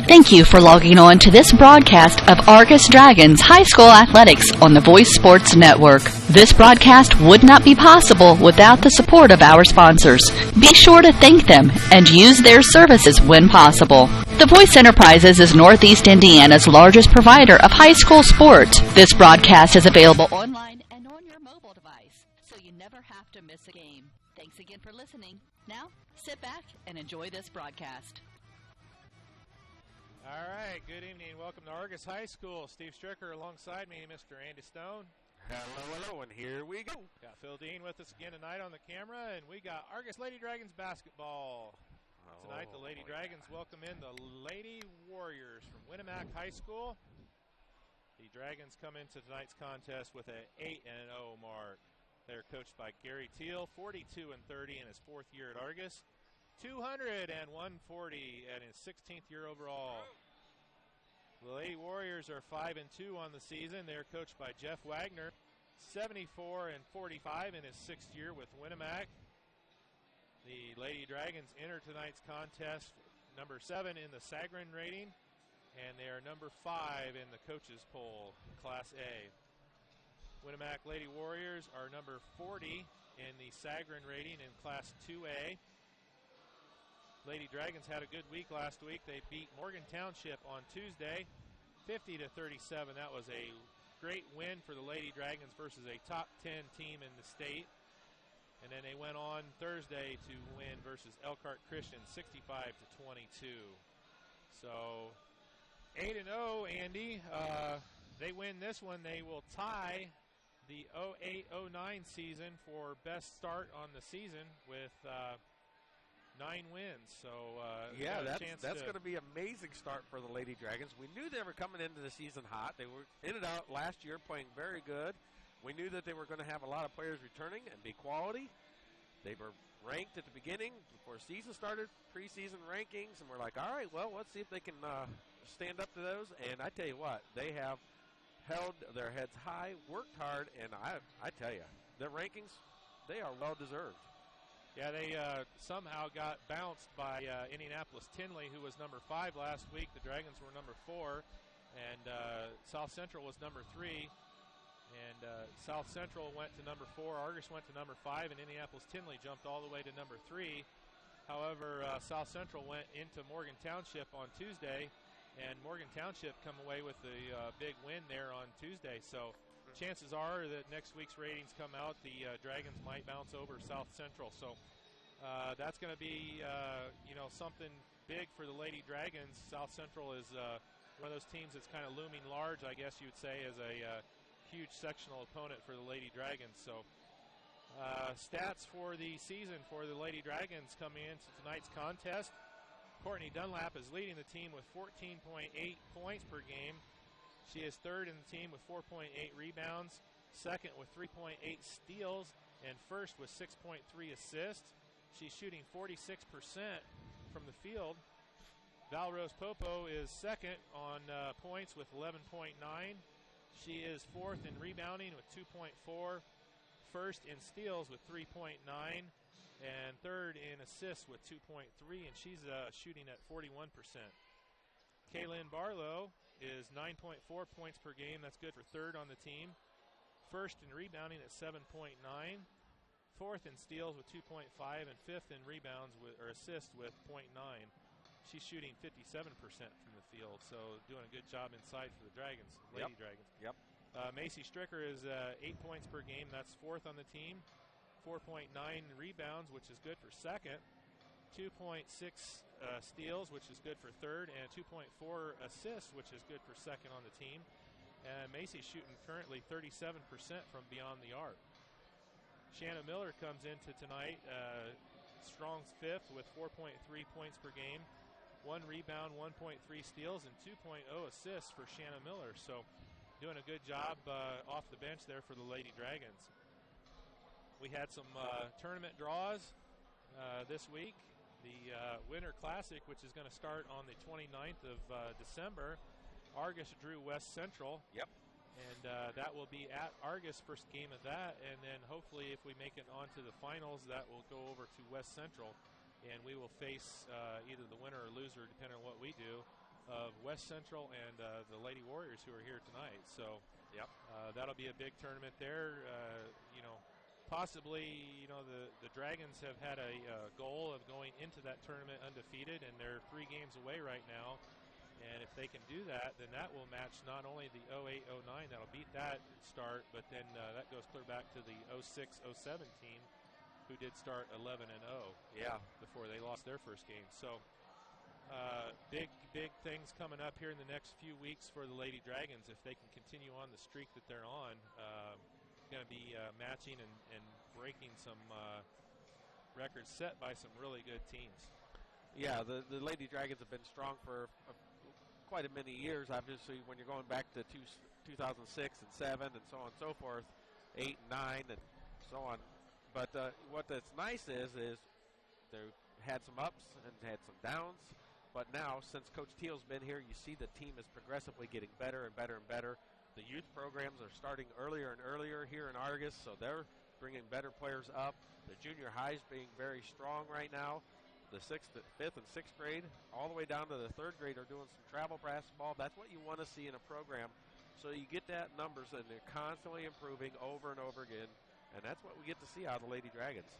Thank you for logging on to this broadcast of Argos Dragons High School Athletics on the Voice Sports Network. This broadcast would not be possible without the support of our sponsors. Be sure to thank them and use their services when possible. The Voice Enterprises is Northeast Indiana's largest provider of high school sport. This broadcast is available online and on your mobile device, so you never have to miss a game. Thanks again for listening. Now, sit back and enjoy this broadcast. All right, good evening. Welcome to Argos High School. Steve Stricker alongside me, Mr. Andy Stone. Hello, and here we go. Got Phil Dean with us again tonight on the camera, and we got Argos Lady Dragons basketball. Tonight, the Lady Dragons welcome in the Lady Warriors from Winamac High School. The Dragons come into tonight's contest with an 8-0 mark. They're coached by Gary Teal, 42-30 in his fourth year at Argos. 200 and 140 at his 16th year overall. The Lady Warriors are 5-2 on the season. They're coached by Jeff Wagner, 74 and 45 in his sixth year with Winamac. The Lady Dragons enter tonight's contest number 7 in the Sagarin rating, and they are number 5 in the coaches poll, Class A. Winamac Lady Warriors are number 40 in the Sagarin rating in Class 2A. Lady Dragons had a good week last week. They beat Morgan Township on Tuesday, 50-37. That was a great win for the Lady Dragons versus a top 10 team in the state. And then they went on Thursday to win versus Elkhart Christian, 65-22. So 8-0, Andy. They win this one. They will tie the 08-09 season for best start on the season with 9 wins. So yeah, that's going to be an amazing start for the Lady Dragons. We knew they were coming into the season hot. They were in and out last year playing very good. We knew that they were going to have a lot of players returning and be quality. They were ranked at the beginning before season started, preseason rankings, and we're like, all right, well, let's see if they can stand up to those. And I tell you what, they have held their heads high, worked hard, and I tell you, their rankings, they are well-deserved. Yeah, they somehow got bounced by Indianapolis Tinley, who was number 5 last week. The Dragons were number 4, and South Central was number 3. And South Central went to number 4, Argos went to number 5, and Indianapolis Tinley jumped all the way to number 3. However, South Central went into Morgan Township on Tuesday, and Morgan Township come away with the big win there on Tuesday. So chances are that next week's ratings come out, the Dragons might bounce over South Central. So that's going to be something big for the Lady Dragons. South Central is one of those teams that's kind of looming large, I guess you would say, as a huge sectional opponent for the Lady Dragons. So stats for the season for the Lady Dragons coming into tonight's contest. Courtney Dunlap is leading the team with 14.8 points per game. She is third in the team with 4.8 rebounds, second with 3.8 steals, and first with 6.3 assists. She's shooting 46% from the field. Val Rose Popo is second on points with 11.9. She is fourth in rebounding with 2.4, first in steals with 3.9, and third in assists with 2.3, and she's shooting at 41%. Kaylin Barlow is 9.4 points per game. That's good for third on the team. First in rebounding at 7.9. Fourth in steals with 2.5, and fifth in rebounds or assists with 0.9. She's shooting 57% from the field, so doing a good job inside for the Dragons, Lady Dragons. Yep. Macy Stricker is 8 points per game. That's fourth on the team. 4.9 rebounds, which is good for second. 2.6 steals, which is good for third, and 2.4 assists, which is good for second on the team. And Macy's shooting currently 37% from beyond the arc. Shanna Miller comes into tonight, Strong's fifth with 4.3 points per game, 1 rebound, 1.3 steals, and 2.0 assists for Shanna Miller. So doing a good job off the bench there for the Lady Dragons. We had some tournament draws this week. The Winter Classic, which is going to start on the 29th of December. Argos drew West Central. Yep. And that will be at Argos, first game of that. And then hopefully if we make it onto the finals, that will go over to West Central. And we will face either the winner or loser, depending on what we do, of West Central and the Lady Warriors, who are here tonight. So yep, that'll be a big tournament there. Possibly, the Dragons have had a goal of going into that tournament undefeated, and they're 3 games away right now. And if they can do that, then that will match not only the 08-09, that'll beat that start, but then that goes clear back to the 06-07 team, who did start 11-0 before they lost their first game. So big things coming up here in the next few weeks for the Lady Dragons. If they can continue on the streak that they're on, going to be matching and breaking some records set by some really good teams. Yeah, the Lady Dragons have been strong for quite a many years. Obviously, when you're going back to 2006 and 7 and so on and so forth, 8 and 9 and so on. But what that's nice is they've had some ups and had some downs. But now, since Coach Teal's been here, you see the team is progressively getting better and better and better. The youth programs are starting earlier and earlier here in Argos, so they're bringing better players up. The junior highs being very strong right now. The 5th and 6th grade, all the way down to the 3rd grade, are doing some travel basketball. That's what you want to see in a program. So you get that numbers, and they're constantly improving over and over again, and that's what we get to see out of the Lady Dragons.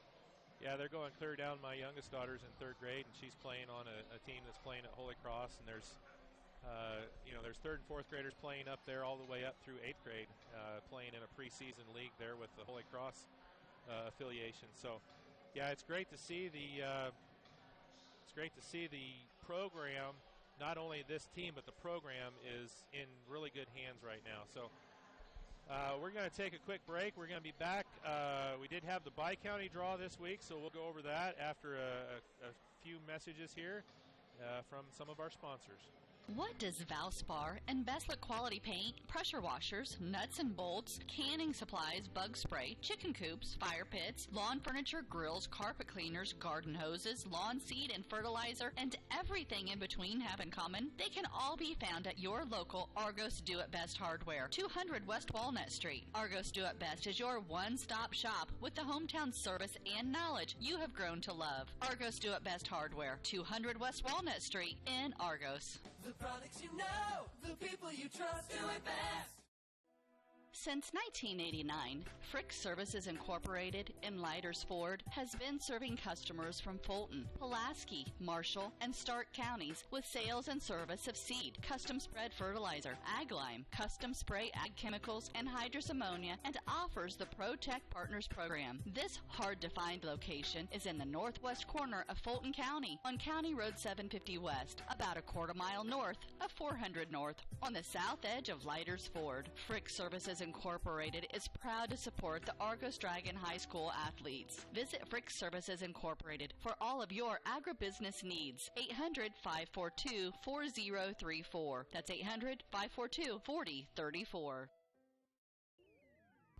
Yeah, they're going clear down. My youngest daughter's in 3rd grade, and she's playing on a team that's playing at Holy Cross, and there's 3rd and 4th graders playing up there all the way up through 8th grade, playing in a preseason league there with the Holy Cross affiliation. So, yeah, it's great to see the program. Not only this team, but the program is in really good hands right now. So we're going to take a quick break. We're going to be back. We did have the bi-county draw this week, so we'll go over that after a few messages here from some of our sponsors. What does Valspar and Best-Look Quality Paint, pressure washers, nuts and bolts, canning supplies, bug spray, chicken coops, fire pits, lawn furniture, grills, carpet cleaners, garden hoses, lawn seed and fertilizer, and everything in between have in common? They can all be found at your local Argos Do It Best Hardware, 200 West Walnut Street. Argos Do It Best is your one-stop shop with the hometown service and knowledge you have grown to love. Argos Do It Best Hardware, 200 West Walnut Street in Argos. The products you know, the people you trust, do it best. Since 1989, Frick Services Incorporated in Leiders Ford has been serving customers from Fulton, Pulaski, Marshall, and Stark counties with sales and service of seed, custom spread fertilizer, ag lime, custom spray ag chemicals, and hydrous ammonia, and offers the ProTech Partners program. This hard-to-find location is in the northwest corner of Fulton County on County Road 750 West, about a quarter mile north of 400 North, on the south edge of Leiders Ford. Frick Services Incorporated is proud to support the Argos Dragon High School athletes. Visit Frick Services Incorporated for all of your agribusiness needs. 800-542-4034. That's 800-542-4034.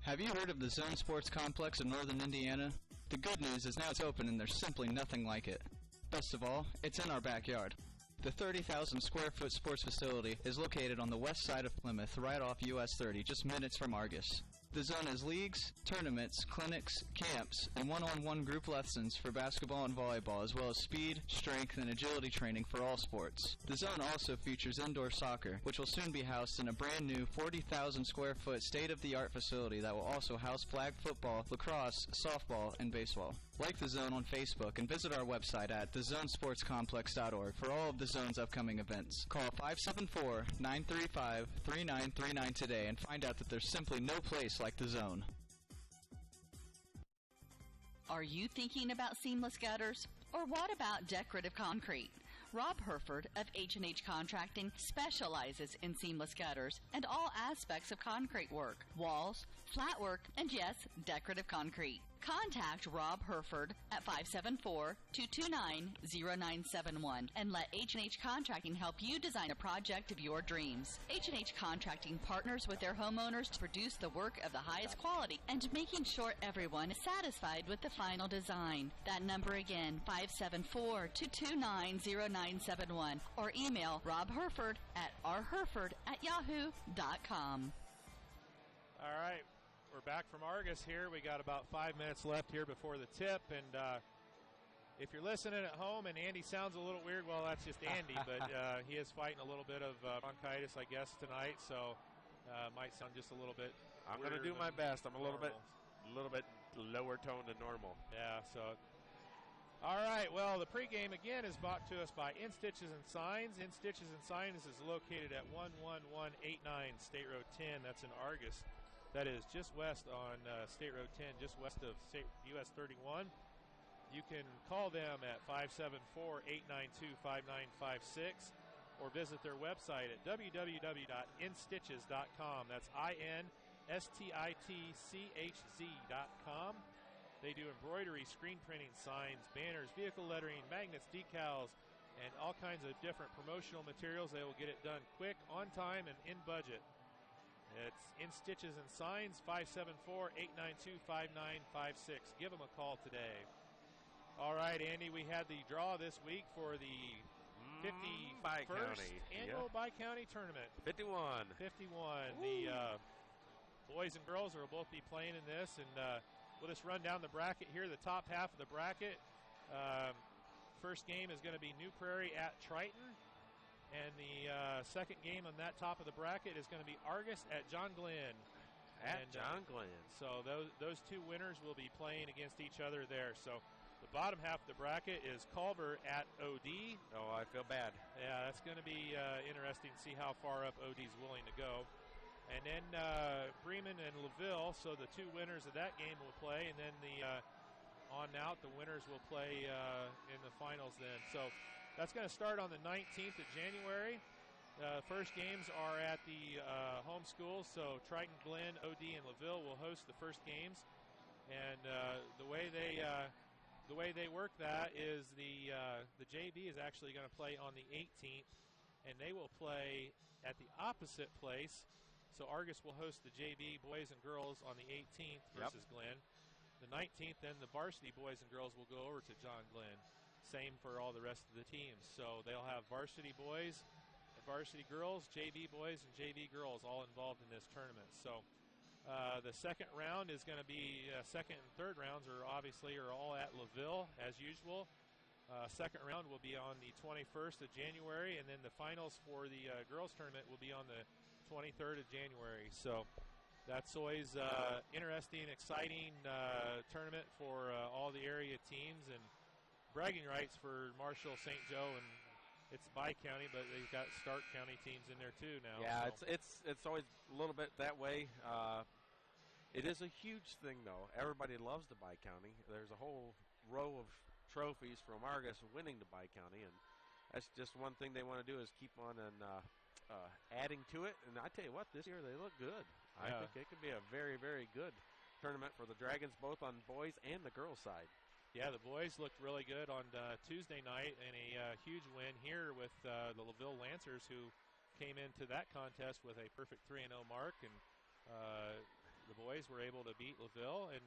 Have you heard of the Zone Sports Complex in northern Indiana? The good news is now it's open and there's simply nothing like it. Best of all, it's in our backyard. The 30,000 square foot sports facility is located on the west side of Plymouth, right off US 30, just minutes from Argos. The zone has leagues, tournaments, clinics, camps, and one-on-one group lessons for basketball and volleyball, as well as speed, strength, and agility training for all sports. The zone also features indoor soccer, which will soon be housed in a brand new 40,000 square foot state-of-the-art facility that will also house flag football, lacrosse, softball, and baseball. Like the zone on Facebook and visit our website at thezonesportscomplex.org for all of the zone's upcoming events. Call 574-935-3939 today and find out that there's simply no place like the zone. Are you thinking about seamless gutters? Or what about decorative concrete? Rob Herford of H&H Contracting specializes in seamless gutters and all aspects of concrete work, walls, flat work, and yes, decorative concrete. Contact Rob Herford at 574-229-0971 and let H&H Contracting help you design a project of your dreams. H&H Contracting partners with their homeowners to produce the work of the highest quality and making sure everyone is satisfied with the final design. That number again, 574-229-0971, or email Rob Herford at rherford@yahoo.com. All right. We're back from Argos here. We got about 5 minutes left here before the tip, and if you're listening at home and Andy sounds a little weird, well, that's just Andy, but he is fighting a little bit of bronchitis, I guess, tonight, so might sound just a little bit. I'm going to do my best. I'm a little bit lower tone than normal. Yeah. So. All right. Well, the pregame again is brought to us by In Stitches and Signs. In Stitches and Signs is located at 11189 State Road 10. That's in Argos. That is just west on State Road 10, just west of US 31. You can call them at 574-892-5956 or visit their website at www.institches.com. That's INSTITCHZ.com. They do embroidery, screen printing, signs, banners, vehicle lettering, magnets, decals, and all kinds of different promotional materials. They will get it done quick, on time, and in budget. It's In Stitches and Signs, 574-892-5956. Give them a call today. All right, Andy, we had the draw this week for the 51st annual Bi-County Tournament. 51. 51. The boys and girls will both be playing in this, and we'll just run down the bracket here. The top half of the bracket. First game is going to be New Prairie at Triton. And the second game on that top of the bracket is going to be Argos at John Glenn. John Glenn. So those two winners will be playing against each other there. So the bottom half of the bracket is Culver at OD. Oh, I feel bad. Yeah, that's going to be interesting to see how far up OD's willing to go. And then Bremen and LaVille, so the two winners of that game will play, and then the on out, the winners will play in the finals then. So that's going to start on the 19th of January. First games are at the home schools, so Triton, Glen, OD, and LaVille will host the first games. And the way they work that is the JV is actually going to play on the 18th, and they will play at the opposite place. So Argos will host the JV boys and girls on the 18th versus Glen. The 19th, then the varsity boys and girls will go over to John Glenn. Same for all the rest of the teams. So they'll have varsity boys, varsity girls, JV boys, and JV girls all involved in this tournament. So the second round is going to be second and third rounds are all at LaVille as usual. Second round will be on the 21st of January, and then the finals for the girls tournament will be on the 23rd of January. So that's always interesting, exciting tournament for all the area teams, and bragging rights for Marshall, St. Joe, and it's Bi-County, but they've got Stark County teams in there too now. Yeah, so. it's always a little bit that way. It is a huge thing, though. Everybody loves the Bi-County. There's a whole row of trophies from Argos winning the Bi-County, and that's just one thing they want to do is keep on and adding to it. And I tell you what, this year they look good. I think it could be a very, very good tournament for the Dragons, both on boys and the girls side. Yeah, the boys looked really good on Tuesday night, and a huge win here with the LaVille Lancers, who came into that contest with a perfect 3-0 mark, and the boys were able to beat LaVille, and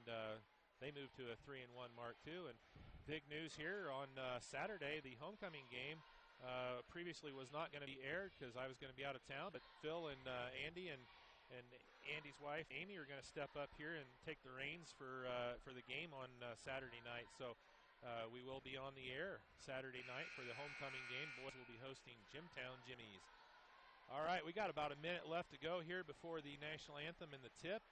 they moved to a 3-1 mark too. And big news here on Saturday, the homecoming game previously was not going to be aired because I was going to be out of town, but Phil and Andy and Andy's wife Amy are going to step up here and take the reins for the game on Saturday night. So we will be on the air Saturday night for the homecoming game. Boys will be hosting Jimtown Jimmies. All right, we got about a minute left to go here before the national anthem and the tip.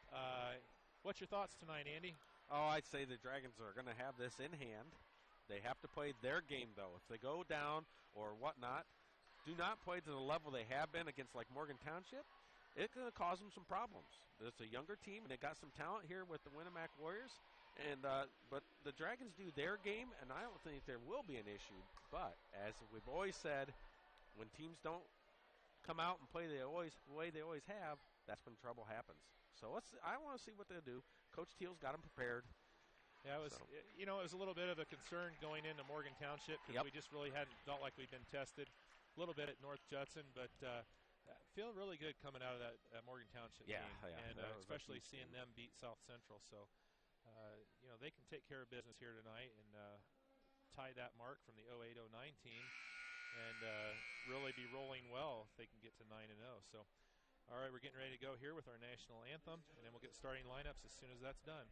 What's your thoughts tonight, Andy? Oh, I'd say the Dragons are going to have this in hand. They have to play their game, though. If they go down or whatnot, do not play to the level they have been against, like, Morgan Township. It's going to cause them some problems. It's a younger team, and they got some talent here with the Winamac Warriors. And but the Dragons do their game, and I don't think there will be an issue. But as we've always said, when teams don't come out and play the way they always have, that's when trouble happens. So I want to see what they'll do. Coach Teal's got them prepared. Yeah, it was it was a little bit of a concern going into Morgan Township because we just really hadn't felt like we'd been tested. A little bit at North Judson, but feel really good coming out of that Morgan Township game. And especially seeing them beat South Central. So, they can take care of business here tonight and tie that mark from the 08-09 team and really be rolling well if they can get to 9-0. So, all right, we're getting ready to go here with our national anthem, and then we'll get starting lineups as soon as that's done.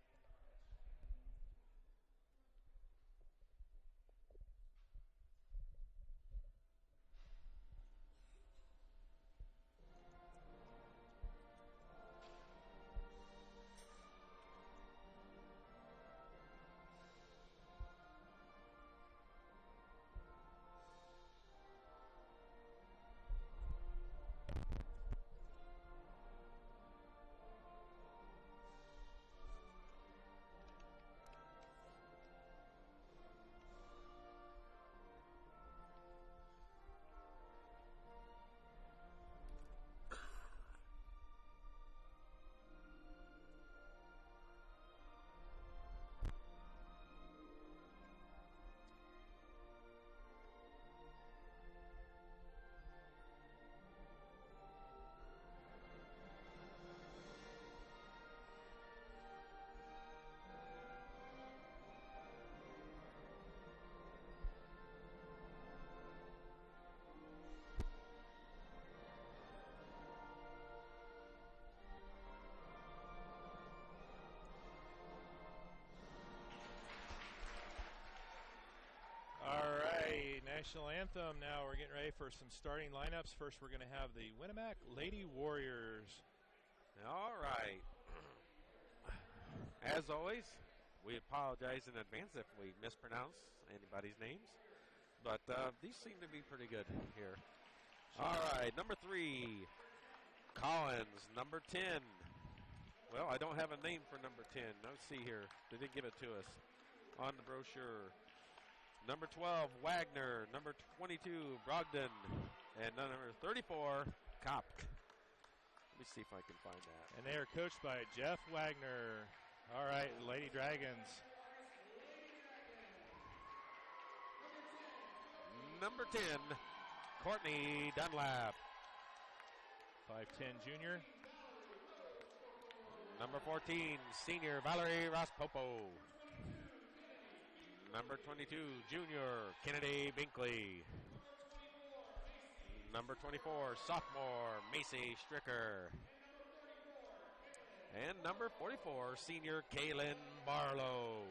national anthem. Now we're getting ready for some starting lineups. First, we're going to have the Winamac Lady Warriors. All right. As always, we apologize in advance if we mispronounce anybody's names. But these seem to be pretty good here. All right, number 3, Collins. Number 10. Well, I don't have a name for number 10. Let's see here. They didn't give it to us on the brochure. Number 12, Wagner. Number 22, Brogdon. And number 34, Kopp. Let me see if I can find that. And they are coached by Jeff Wagner. All right, Lady Dragons. Number 10, Courtney Dunlap. 5'10" junior. Number 14, senior Valerie Rospopo. Number 22, junior Kennedy Binkley. Number 24, sophomore Macy Stricker. And number 44, senior Kaylin Barlow.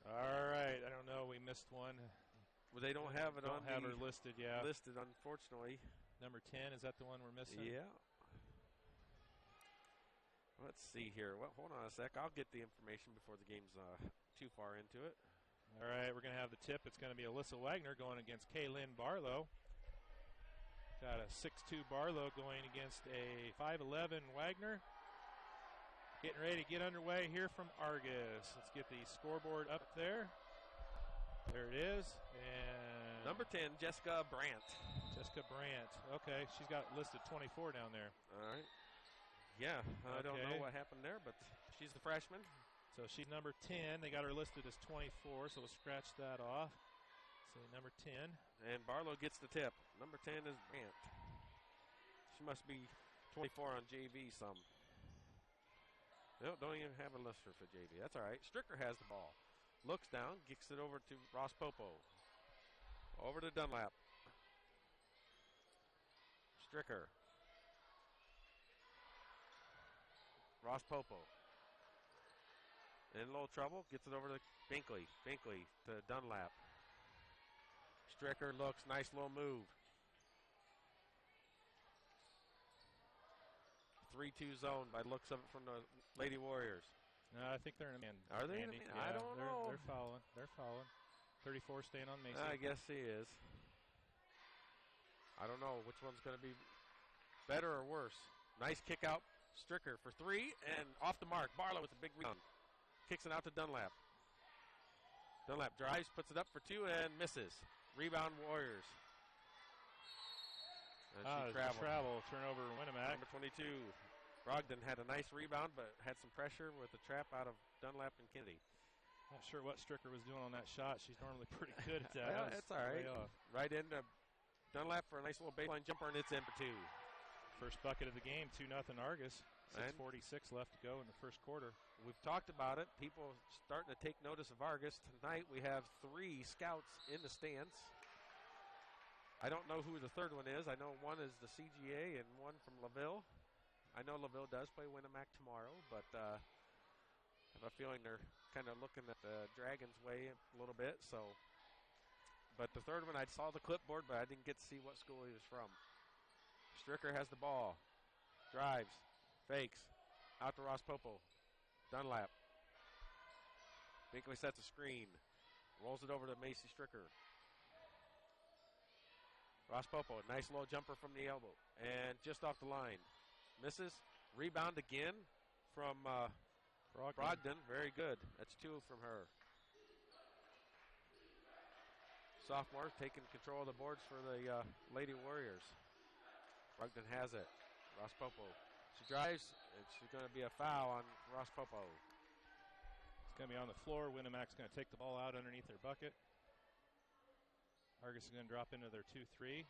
All right, I don't know, we missed one. Well, they don't have it on have her listed, yeah. Listed, unfortunately. Number 10, is that the one we're missing? Yeah. Let's see here. Well, hold on a sec. I'll get the information before the game's too far into it. All right, we're going to have the tip. It's going to be Alyssa Wagner going against Kaylin Barlow. Got a 6'2" Barlow going against a 5'11" Wagner. Getting ready to get underway here from Argos. Let's get the scoreboard up there. There it is. And number 10, Jessica Brandt. Jessica Brandt. Okay, she's got listed 24 down there. All right. Yeah, I don't know what happened there, but she's the freshman. So she's number 10. They got her listed as 24, so we'll scratch that off. So number 10. And Barlow gets the tip. Number 10 is Brandt. She must be 24 on JV some. No, don't even have a lister for JV. That's all right. Stricker has the ball. Looks down, kicks it over to Ross Popo. Over to Dunlap. Stricker. Ross Popo. In a little trouble, gets it over to Binkley. Binkley to Dunlap. Stricker looks, nice little move. 3-2 zone by looks of it from the Lady Warriors. No, I think they're in a man. Are they in a man? Yeah, I don't know. They're following. They're following. 34 staying on Mason. I guess he is. I don't know which one's going to be better or worse. Nice kick out. Stricker for 3 and off the mark. Barlow with a big rebound. Kicks it out to Dunlap. Dunlap drives, puts it up for 2 and misses. Rebound Warriors. And she travel. Turnover Winamac. Number 22. Brogdon had a nice rebound, but had some pressure with the trap out of Dunlap and Kennedy. Not sure what Stricker was doing on that shot. She's normally pretty good at that. Well, that's all right. Right into Dunlap for a nice little baseline jumper, and it's in for 2. First bucket of the game, 2-0 Argus. 6:46 left to go in the first quarter. We've talked about it. People starting to take notice of Argus. Tonight we have 3 scouts in the stands. I don't know who the third one is. I know one is the CGA and one from LaVille. I know LaVille does play Winamac tomorrow, but I have a feeling they're kind of looking at the Dragons' way a little bit. So, but the third one, I saw the clipboard, but I didn't get to see what school he was from. Stricker has the ball. Drives. Fakes. Out to Ross Popo. Dunlap. Binkley sets a screen. Rolls it over to Macy Stricker. Ross Popo, nice low jumper from the elbow. And just off the line. Misses. Rebound again from Brogdon. Very good. That's 2 from her. Sophomore taking control of the boards for the Lady Warriors. Brogdon has it. Ross Popo. She drives. It's going to be a foul on Ross Popo. It's going to be on the floor. Winamac's going to take the ball out underneath their bucket. Argus is going to drop into their 2-3.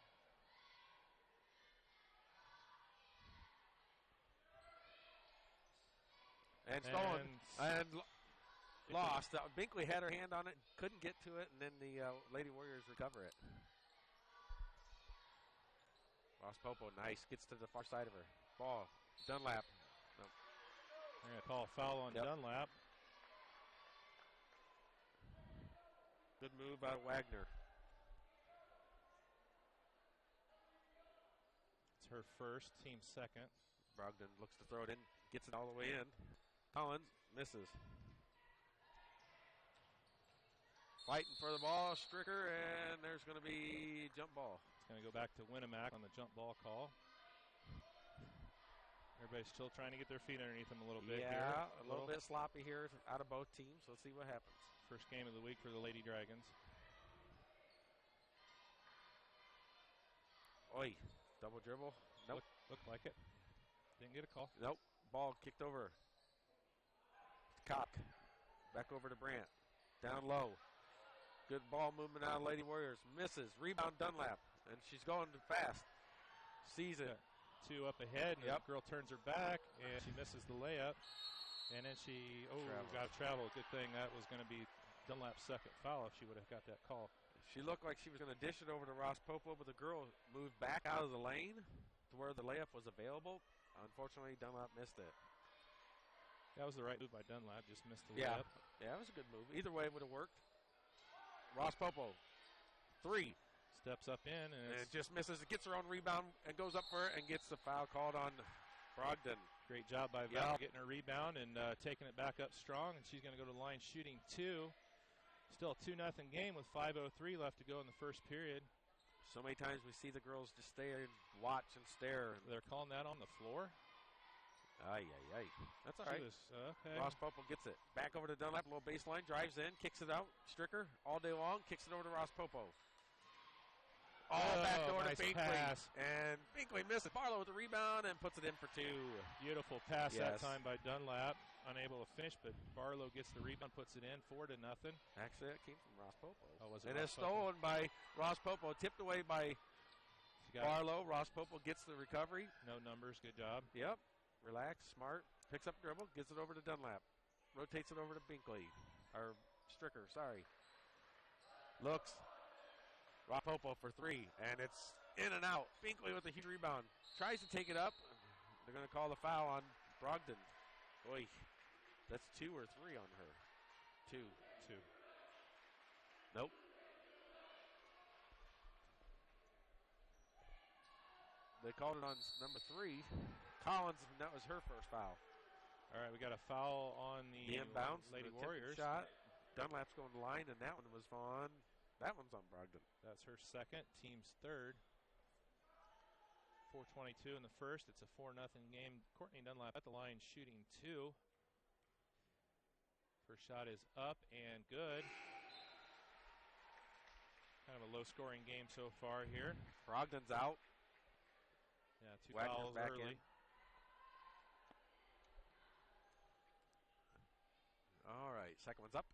And stolen. And lost. Binkley had her hand on it, couldn't get to it, and then the Lady Warriors recover it. Ross Popo, nice. Gets to the far side of her. Ball. Dunlap. No. They're going to call a foul on Dunlap. Good move out of Wagner. It's her first, team second. Brogdon looks to throw it in, gets it all the way in. Collins misses. Fighting for the ball, Stricker, and there's going to be jump ball. It's going to go back to Winamac on the jump ball call. Everybody's still trying to get their feet underneath them a little bit here. Yeah, a little bit sloppy here out of both teams. Let's see what happens. First game of the week for the Lady Dragons. Oi, double dribble. Nope. Looked like it. Didn't get a call. Nope. Ball kicked over. Cock. Back over to Brandt. Down low. Good ball movement out of Lady Warriors. Misses. Rebound Dunlap. And she's going fast. Sees it. Two up ahead, and the girl turns her back, and she misses the layup. And then she, got to travel. Good thing that was going to be Dunlap's second foul if she would have got that call. She looked like she was going to dish it over to Ross Popo, but the girl moved back out of the lane to where the layup was available. Unfortunately, Dunlap missed it. That was the right move by Dunlap, just missed the layup. Yeah, it was a good move. Either way, it would have worked. Ross Popo, 3. Steps up in, and it just misses. It gets her own rebound and goes up for it and gets the foul called on Brogdon. Great job by Val getting her rebound and taking it back up strong, and she's going to go to the line shooting 2. Still a 2-0 game with 5:03 left to go in the first period. So many times we see the girls just stay and watch and stare. They're calling that on the floor? Ay. That's all right. Okay. Ross Popo gets it. Back over to Dunlap, little baseline, drives in, kicks it out. Stricker all day long, kicks it over to Ross Popo. Back door nice to Binkley. Pass. And Binkley misses. Barlow with the rebound and puts it in for 2. Beautiful pass that time by Dunlap. Unable to finish, but Barlow gets the rebound, puts it in, 4-0. Actually, that came from Ross Popo. Was it? It is stolen by Ross Popo, tipped away by Barlow. Ross Popo gets the recovery. No numbers, good job. Yep. Relax, smart. Picks up dribble, gets it over to Dunlap. Rotates it over to Binkley. Or Stricker, sorry. Looks. Ross Popo for 3, and it's in and out. Binkley with a huge rebound. Tries to take it up. They're going to call the foul on Brogdon. Oy. That's 2 or 3 on her. 2. Nope. They called it on number 3. Collins, and that was her first foul. All right, we got a foul on the inbounds, Lady the Warriors. Shot. Dunlap's going to the line, and that one was on. That one's on Brogdon. That's her second, team's third. 4:22 in the first. It's a 4-0 game. Courtney Dunlap at the line shooting 2. First shot is up and good. Kind of a low-scoring game so far here. Brogdon's out. Yeah, 2 Wagner fouls back early. in. All right, second one's up.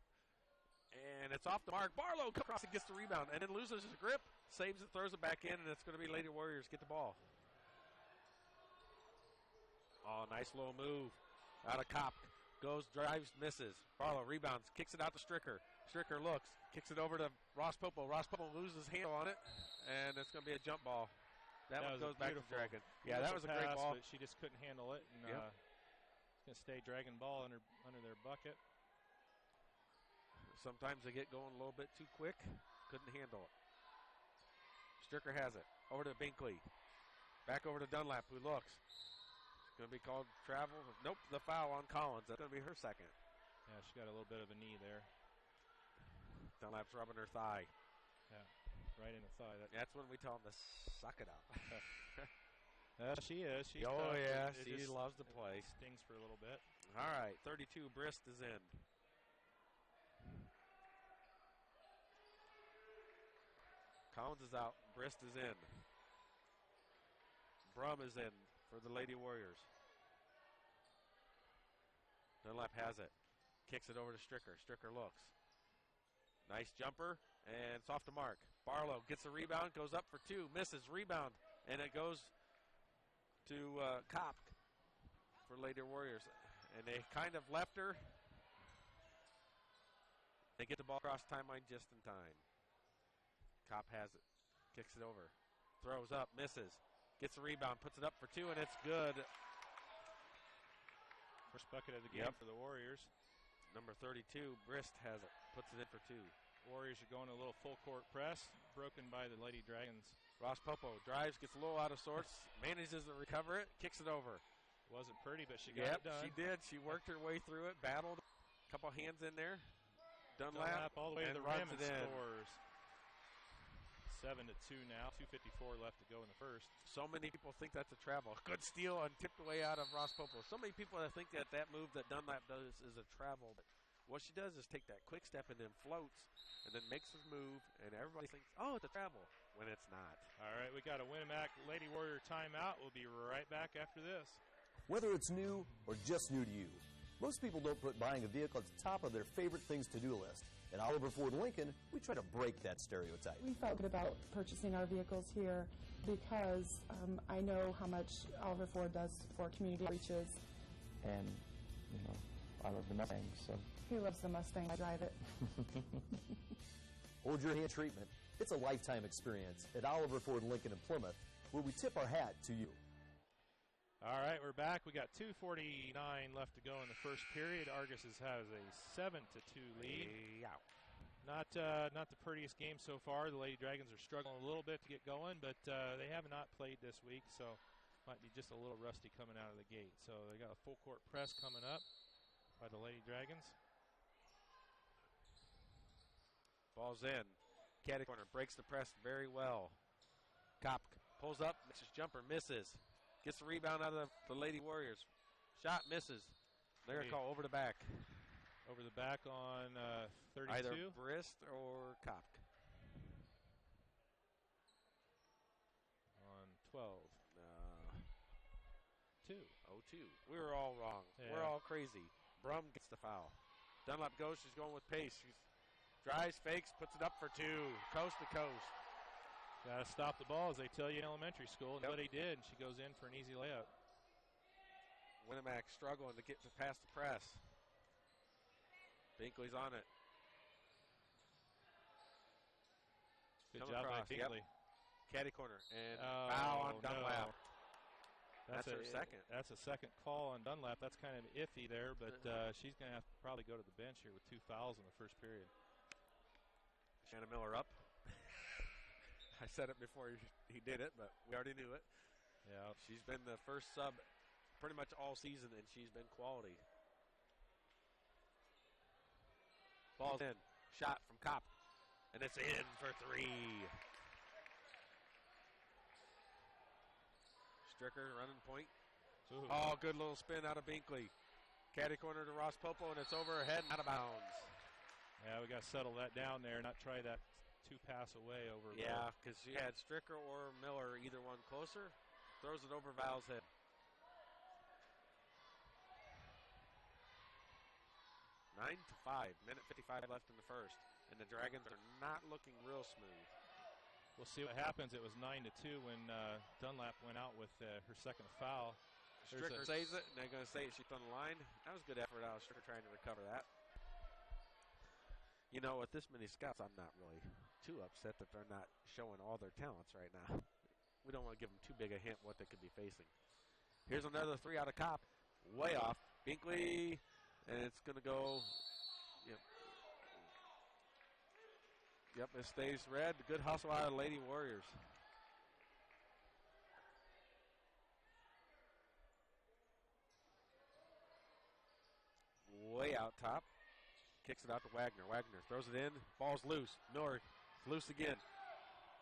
And it's off the mark. Barlow comes across and gets the rebound, and then loses his grip, saves it, throws it back in, and it's going to be Lady Warriors get the ball. Oh, nice little move. Out of Kopp. Goes, drives, misses. Barlow rebounds, kicks it out to Stricker. Stricker looks, kicks it over to Ross Popo. Ross Popo loses handle on it, and it's going to be a jump ball. That one goes back to Dragon. Yeah, that was a great ball. But she just couldn't handle it, and it's going to stay Dragon ball under their bucket. Sometimes they get going a little bit too quick. Couldn't handle it. Stricker has it. Over to Binkley. Back over to Dunlap, who looks. It's going to be called travel. Nope, the foul on Collins. That's going to be her second. Yeah, she got a little bit of a knee there. Dunlap's rubbing her thigh. Yeah, right in the thigh. That's when we tell them to suck it up. She is. She's she loves to play. Stings for a little bit. All right, 32. Brist is in. Collins is out. Brist is in. Brum is in for the Lady Warriors. Dunlap has it. Kicks it over to Stricker. Stricker looks. Nice jumper, and it's off the mark. Barlow gets the rebound, goes up for 2, misses, rebound, and it goes to Kopp for Lady Warriors. And they kind of left her. They get the ball across the timeline just in time. Kopp has it. Kicks it over. Throws up. Misses. Gets the rebound. Puts it up for 2, and it's good. First bucket of the game for the Warriors. Number 32, Brist has it. Puts it in for 2. Warriors are going a little full court press, broken by the Lady Dragons. Ross Popo drives, gets a little out of sorts, manages to recover it, kicks it over. Wasn't pretty, but she got it done. She did. She worked her way through it, battled. A couple hands in there. Dunlap all the way to the runs rim and scores. 7-2 now. 2:54 left to go in the first. So many people think that's a travel. Good steal and tipped away out of Ross Popo. So many people that think that move that Dunlap does is a travel. But what she does is take that quick step and then floats and then makes her move, and everybody thinks, oh, it's a travel, when it's not. All right, we got a Winamac Lady Warrior timeout. We'll be right back after this. Whether it's new or just new to you, most people don't put buying a vehicle at the top of their favorite things to-do list. At Oliver Ford Lincoln, we try to break that stereotype. We felt good about purchasing our vehicles here because I know how much Oliver Ford does for community outreaches. And, I love the Mustang, so. He loves the Mustang. I drive it. Hold your hand treatment. It's a lifetime experience at Oliver Ford Lincoln in Plymouth, where we tip our hat to you. All right, we're back. We got 2:49 left to go in the first period. Argos has a 7-2 lead. Yeah. Not the prettiest game so far. The Lady Dragons are struggling a little bit to get going, but they have not played this week, so might be just a little rusty coming out of the gate. So they got a full court press coming up by the Lady Dragons. Ball's in. Caddy corner breaks the press very well. Kopp pulls up, makes his jumper, misses. Gets the rebound out of the Lady Warriors. Shot misses. They're going to call over the back. Over the back on 32. Either Brist or Kopp. On 12. 2. 0-2. We were all wrong. Yeah. We're all crazy. Brum gets the foul. Dunlap goes. She's going with pace. She drives, fakes, puts it up for 2. Coast to coast. Got to stop the ball, as they tell you in elementary school. And Yep. what he did, and she goes in for an easy layup. Winamac struggling to get to past the press. Binkley's on it. Good Coming job across, by Binkley. Caddy corner. And foul on Dunlap. No. That's her second. That's a second call on Dunlap. That's kind of iffy there, but she's going to have to probably go to the bench here with 2 fouls in the first period. Shannon Miller up. I said it before he did it, but we already knew it. Yeah. She's been the first sub pretty much all season, and she's been quality. Ball's in. Shot from Kopp. And it's in for 3. Stricker running point. Ooh. Oh, good little spin out of Binkley. Caddy corner to Ross Popo, and it's over her head and out of bounds. Yeah, we got to settle that down there, not try that 2-pass away over. Yeah, because she had Stricker or Miller, either one closer. Throws it over Val's head. Nine to 5. Minute 55 left in the first. And the Dragons are not looking real smooth. We'll see what happens. It was 9-2 when Dunlap went out with her second foul. Stricker saves it, and they're going to say she's on the line. That was a good effort out of Stricker trying to recover that. You know, with this many scouts, I'm not really too upset that they're not showing all their talents right now. We don't want to give them too big a hint what they could be facing. Here's another 3 out of Kopp. Way off. Binkley, and it's going to go. Yep, it stays red. Good hustle out of Lady Warriors. Way out top. Kicks it out to Wagner. Wagner throws it in. Ball's loose. Miller loose again.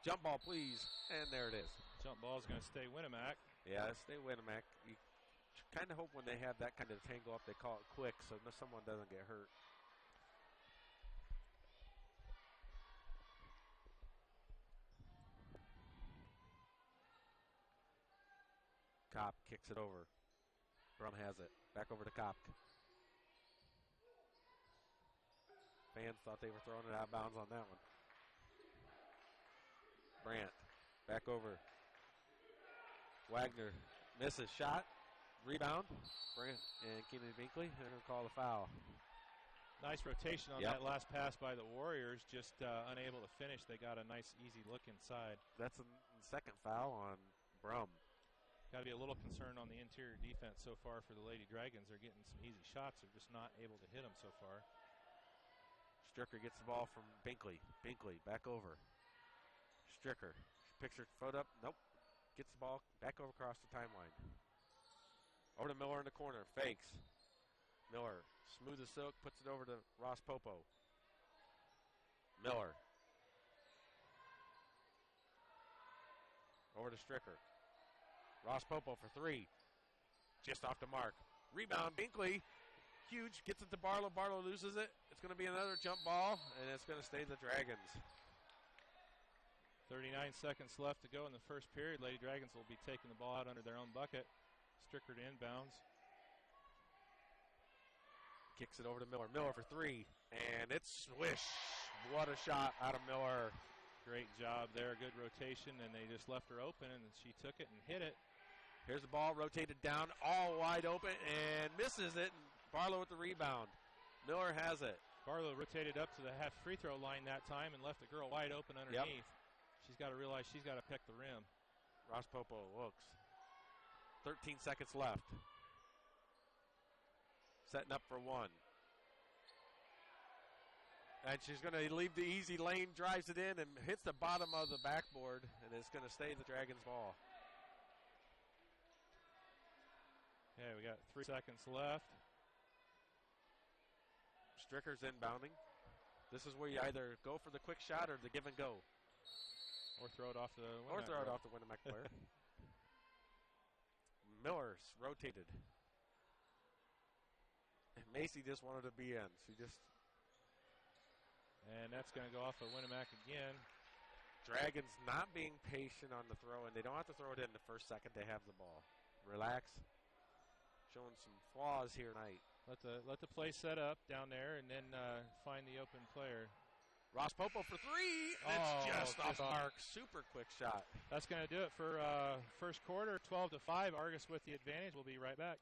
Jump ball, please. And there it is. Jump ball is going to stay Winamac. Yeah, stay Winamac. You kind of hope when they have that kind of tangle up, they call it quick so someone doesn't get hurt. Kopp kicks it over. Brum has it. Back over to Kopp. Fans thought they were throwing it out of bounds on that one. Brandt, back over. Wagner misses shot. Rebound. Brandt and Keenan Binkley. They're going to call the foul. Nice rotation on that last pass by the Warriors. Just unable to finish. They got a nice, easy look inside. That's the second foul on Brum. Got to be a little concerned on the interior defense so far for the Lady Dragons. They're getting some easy shots. They're just not able to hit them so far. Stricker gets the ball from Binkley. Binkley back over. Stricker picks her foot up. Nope. Gets the ball back over across the timeline. Over to Miller in the corner. Fakes. Miller, smooth as silk, puts it over to Ross Popo. Miller. Over to Stricker. Ross Popo for three. Just off the mark. Rebound, Binkley. Huge, gets it to Barlow. Barlow loses it. It's going to be another jump ball, and it's going to stay the Dragons. 39 seconds left to go in the first period. Lady Dragons will be taking the ball out under their own bucket. Stricker to inbounds. Kicks it over to Miller. Miller for three, and it's swish. What a shot out of Miller. Great job there, good rotation, and they just left her open, and she took it and hit it. Here's the ball, rotated down, all wide open, and misses it. And Barlow with the rebound. Miller has it. Barlow rotated up to the half free throw line that time and left the girl wide open underneath. Yep. She's got to realize she's got to pick the rim. Ross Popo looks. 13 seconds left. Setting up for one. And she's going to leave the easy lane, drives it in, and hits the bottom of the backboard, and it's going to stay the Dragons' ball. Okay, we got 3 seconds left. Stricker's inbounding. This is where you either go for the quick shot or the give and go. Or throw it off the Winamac Or throw it player. off the Winamac player. Miller's rotated. And Macy just wanted to be in. She just... And that's going to go off of Winamac again. Dragons not being patient on the throw, and they don't have to throw it in the first second they have the ball. Relax. Showing some flaws here tonight. Let the play set up down there, and then find the open player. Ross Popo for three. It's just off the mark. Super quick shot. That's going to do it for first quarter. 12-5. Argos with the advantage. We'll be right back.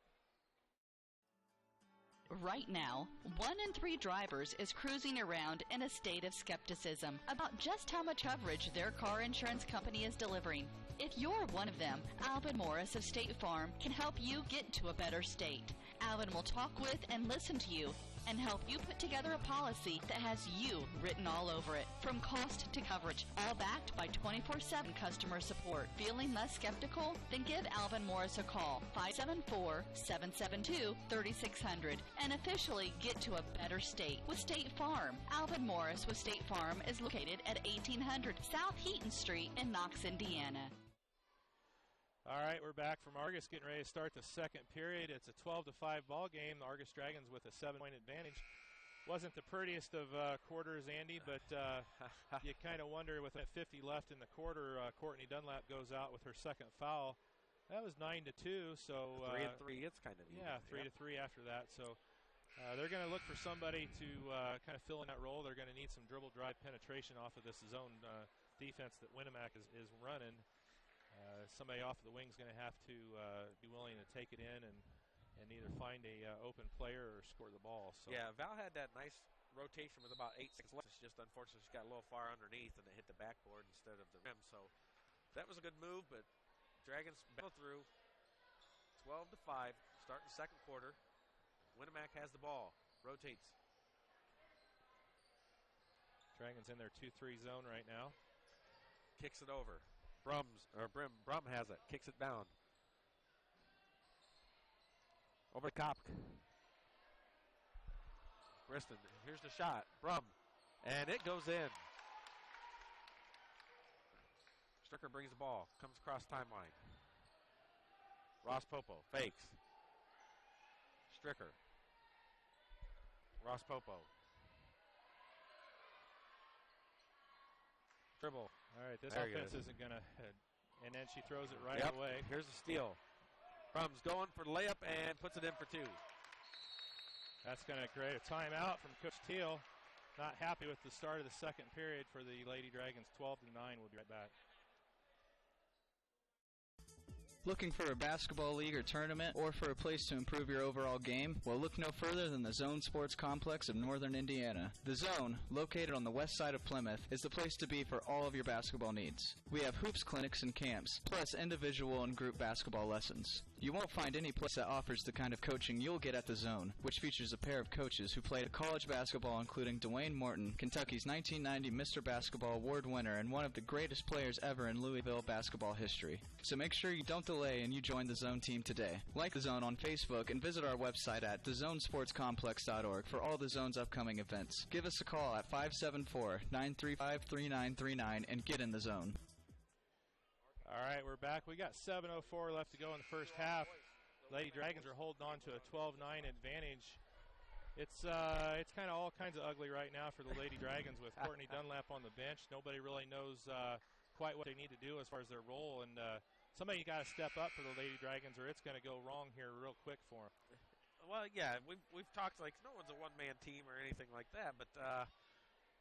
Right now, 1 in 3 drivers is cruising around in a state of skepticism about just how much coverage their car insurance company is delivering. If you're one of them, Alvin Morris of State Farm can help you get to a better state. Alvin will talk with and listen to you and help you put together a policy that has you written all over it. From cost to coverage, all backed by 24/7 customer support. Feeling less skeptical? Then give Alvin Morris a call, 574-772-3600, and officially get to a better state with State Farm. Alvin Morris with State Farm is located at 1800 South Heaton Street in Knox, Indiana. All right, we're back from Argos, getting ready to start the second period. It's a 12-5 ball game. The Argos Dragons with a 7-point advantage. Wasn't the prettiest of quarters, Andy, but you kind of wonder with that 50 left in the quarter, Courtney Dunlap goes out with her second foul. That was 9-2, so 3-3. It's kind of yeah, 3-3 after that. So they're going to look for somebody to kind of fill in that role. They're going to need some dribble drive penetration off of this zone defense that Winamac is running. Somebody off of the wing is going to have to be willing to take it in and either find a open player or score the ball. So yeah, Val had that nice rotation with about 8 seconds left. It's just unfortunate she got a little far underneath and it hit the backboard instead of the rim. So that was a good move, but Dragons battle through. 12-5, starting the second quarter. Winamac has the ball, rotates. Dragons in their 2-3 zone right now. Kicks it over. Brum has it. Kicks it down. Over to Kopk. Briston. Here's the shot. Brum. And it goes in. Stricker brings the ball. Comes across timeline. Ross Popo. Fakes. Stricker. Ross Popo. Dribble. All right, this There offense you go. isn't going to and then she throws it right Yep. away. Here's the steal. Brum's going for the layup and puts it in for two. That's going to create a timeout from Coach Teal. Not happy with the start of the second period for the Lady Dragons. 12-9. We'll be right back. Looking for a basketball league or tournament, or for a place to improve your overall game? Well, look no further than the Zone Sports Complex of Northern Indiana. The Zone, located on the west side of Plymouth, is the place to be for all of your basketball needs. We have hoops clinics and camps, plus individual and group basketball lessons. You won't find any place that offers the kind of coaching you'll get at The Zone, which features a pair of coaches who played college basketball, including Dwayne Morton, Kentucky's 1990 Mr. Basketball Award winner and one of the greatest players ever in Louisville basketball history. So make sure you don't delay and you join The Zone team today. Like The Zone on Facebook and visit our website at thezonesportscomplex.org for all The Zone's upcoming events. Give us a call at 574-935-3939 and get in the zone. All right, we're back. We got 7:04 left to go in the first half. Lady Dragons are holding on to a 12-9 advantage. It's kind of all kinds of ugly right now for the Lady Dragons with Courtney Dunlap on the bench. Nobody really knows quite what they need to do as far as their role, and somebody got to step up for the Lady Dragons, or it's going to go wrong here real quick for them. Well, yeah, we've talked like no one's a one-man team or anything like that, but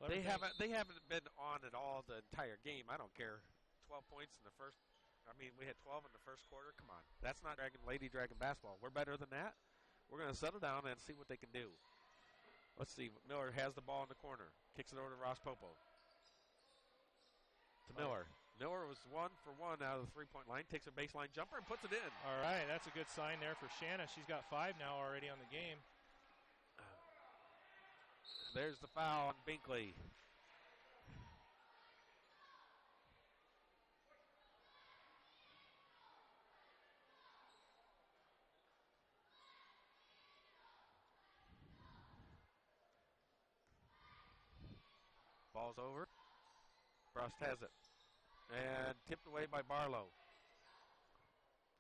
they haven't been on at all the entire game. I don't care. 12 points in the first. I mean, we had 12 in the first quarter. Come on, that's not Lady Dragon basketball. We're better than that. We're going to settle down and see what they can do. Let's see. Miller has the ball in the corner. Kicks it over to Ross Popo. To Miller. Miller was 1 for 1 out of the three-point line. Takes a baseline jumper and puts it in. All right, that's a good sign there for Shanna. She's got 5 now already on the game. There's the foul on Binkley. Ball's over. Frost has it. And tipped away by Barlow.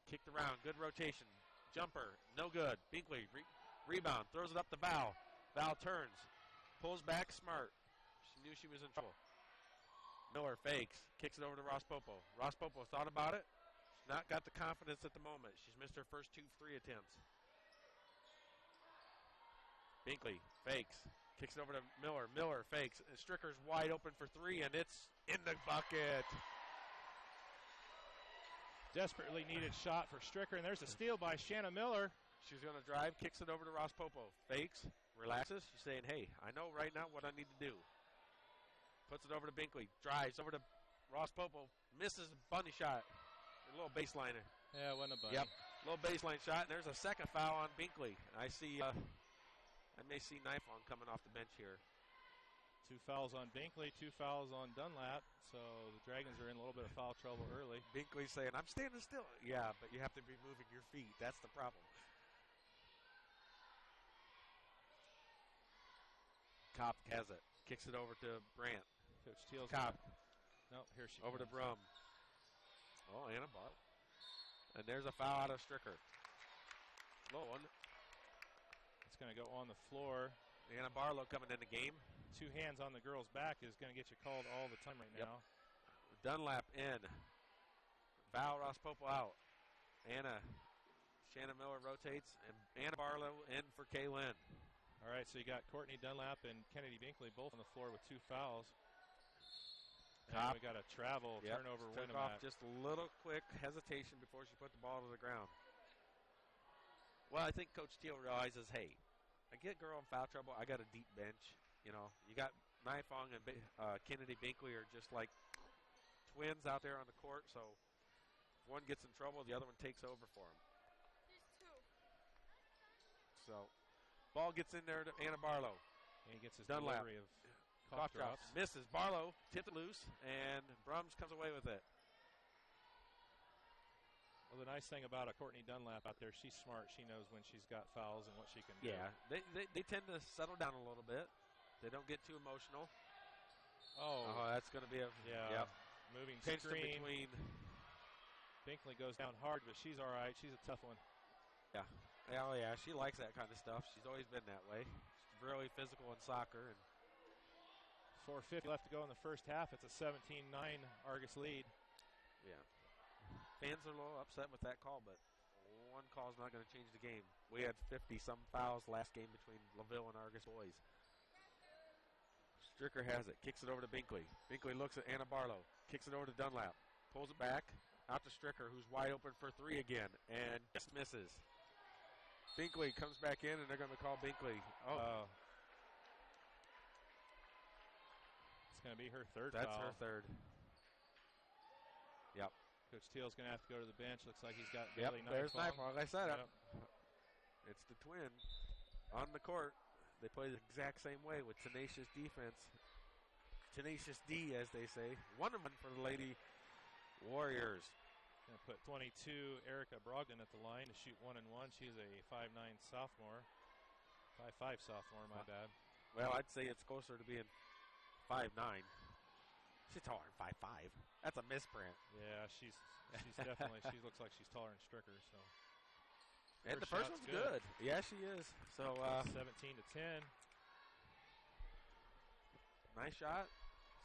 Kicked around. Good rotation. Jumper. No good. Binkley. Rebound. Throws it up to Val. Val turns. Pulls back. Smart. She knew she was in trouble. Miller fakes. Kicks it over to Ross Popo. Ross Popo thought about it. She's not got the confidence at the moment. She's missed her first 2 free attempts. Binkley fakes. Kicks it over to Miller. Miller fakes. And Stricker's wide open for 3, and it's in the bucket. Desperately needed shot for Stricker, and there's a steal by Shanna Miller. She's going to drive, kicks it over to Ross Popo. Fakes, relaxes. She's saying, hey, I know right now what I need to do. Puts it over to Binkley. Drives over to Ross Popo. Misses a bunny shot. A little baseliner. Yeah, it wasn't a bunny. Yep, little baseline shot, and there's a second foul on Binkley. I see... I may see Nifong coming off the bench here. 2 fouls on Binkley, 2 fouls on Dunlap. So the Dragons are in a little bit of foul trouble early. Binkley saying, I'm standing still. Yeah, but you have to be moving your feet. That's the problem. Kopp has it. Kicks it over to Brandt. Coach Teal's Kopp. No, here she over comes. to Brum. Oh, Anna Bott. And there's a foul out of Stricker. Low one. It's going to go on the floor. Anna Barlow coming in the game. 2 hands on the girl's back is going to get you called all the time right now. Dunlap in. Val Ross Popo out. Shanna Miller rotates, and Anna Barlow in for Kaylin. All right, so you got Courtney Dunlap and Kennedy Binkley both on the floor with 2 fouls. And we got a travel turnover Took Winamac. off just a little quick hesitation before she put the ball to the ground. Well, I think Coach Teal realizes, hey, I get girl in foul trouble. I got a deep bench. You know, you got Nifong and Kennedy Binkley are just like twins out there on the court. So if one gets in trouble, the other one takes over for him. So ball gets in there to Anna Barlow. And he gets his Dunlap. delivery of Cough cough drops. Misses. Barlow tipped it loose, and Brums comes away with it. Well, the nice thing about a Courtney Dunlap out there, she's smart. She knows when she's got fouls and what she can do. Yeah, they tend to settle down a little bit. They don't get too emotional. Oh, that's going to be a moving pinched in screen. between. Binkley goes down hard, but she's all right. She's a tough one. Yeah. Oh, yeah, she likes that kind of stuff. She's always been that way. She's really physical in soccer. And 4:50 left to go in the first half. It's a 17-9 Argos lead. yeah. Fans are a little upset with that call, but one call is not going to change the game. We had 50-some fouls last game between LaVille and Argos boys. Stricker has it. Kicks it over to Binkley. Binkley looks at Anna Barlow. Kicks it over to Dunlap. Pulls it back. Out to Stricker, who's wide open for 3 again. And just misses. Binkley comes back in, and they're going to call Binkley. It's going to be her third That's foul. her third. Yep. Coach Teal's going to have to go to the bench. Looks like he's got Bailey there's Nightfall. Nightfall. Like I said, it's the twin on the court. They play the exact same way with tenacious defense. Tenacious D, as they say. 1-1 for the Lady Warriors. Going to put 22 Erica Brogdon at the line to shoot 1-1. She's a 5'9 sophomore. 5'5 sophomore, my bad. Well, I'd say it's closer to being 5'9. She's taller than 5'5. That's a misprint. Yeah, she's definitely, she looks like she's taller than Stricker. So. And the first one's good. Yeah, she is. So 17 to 10. Nice shot.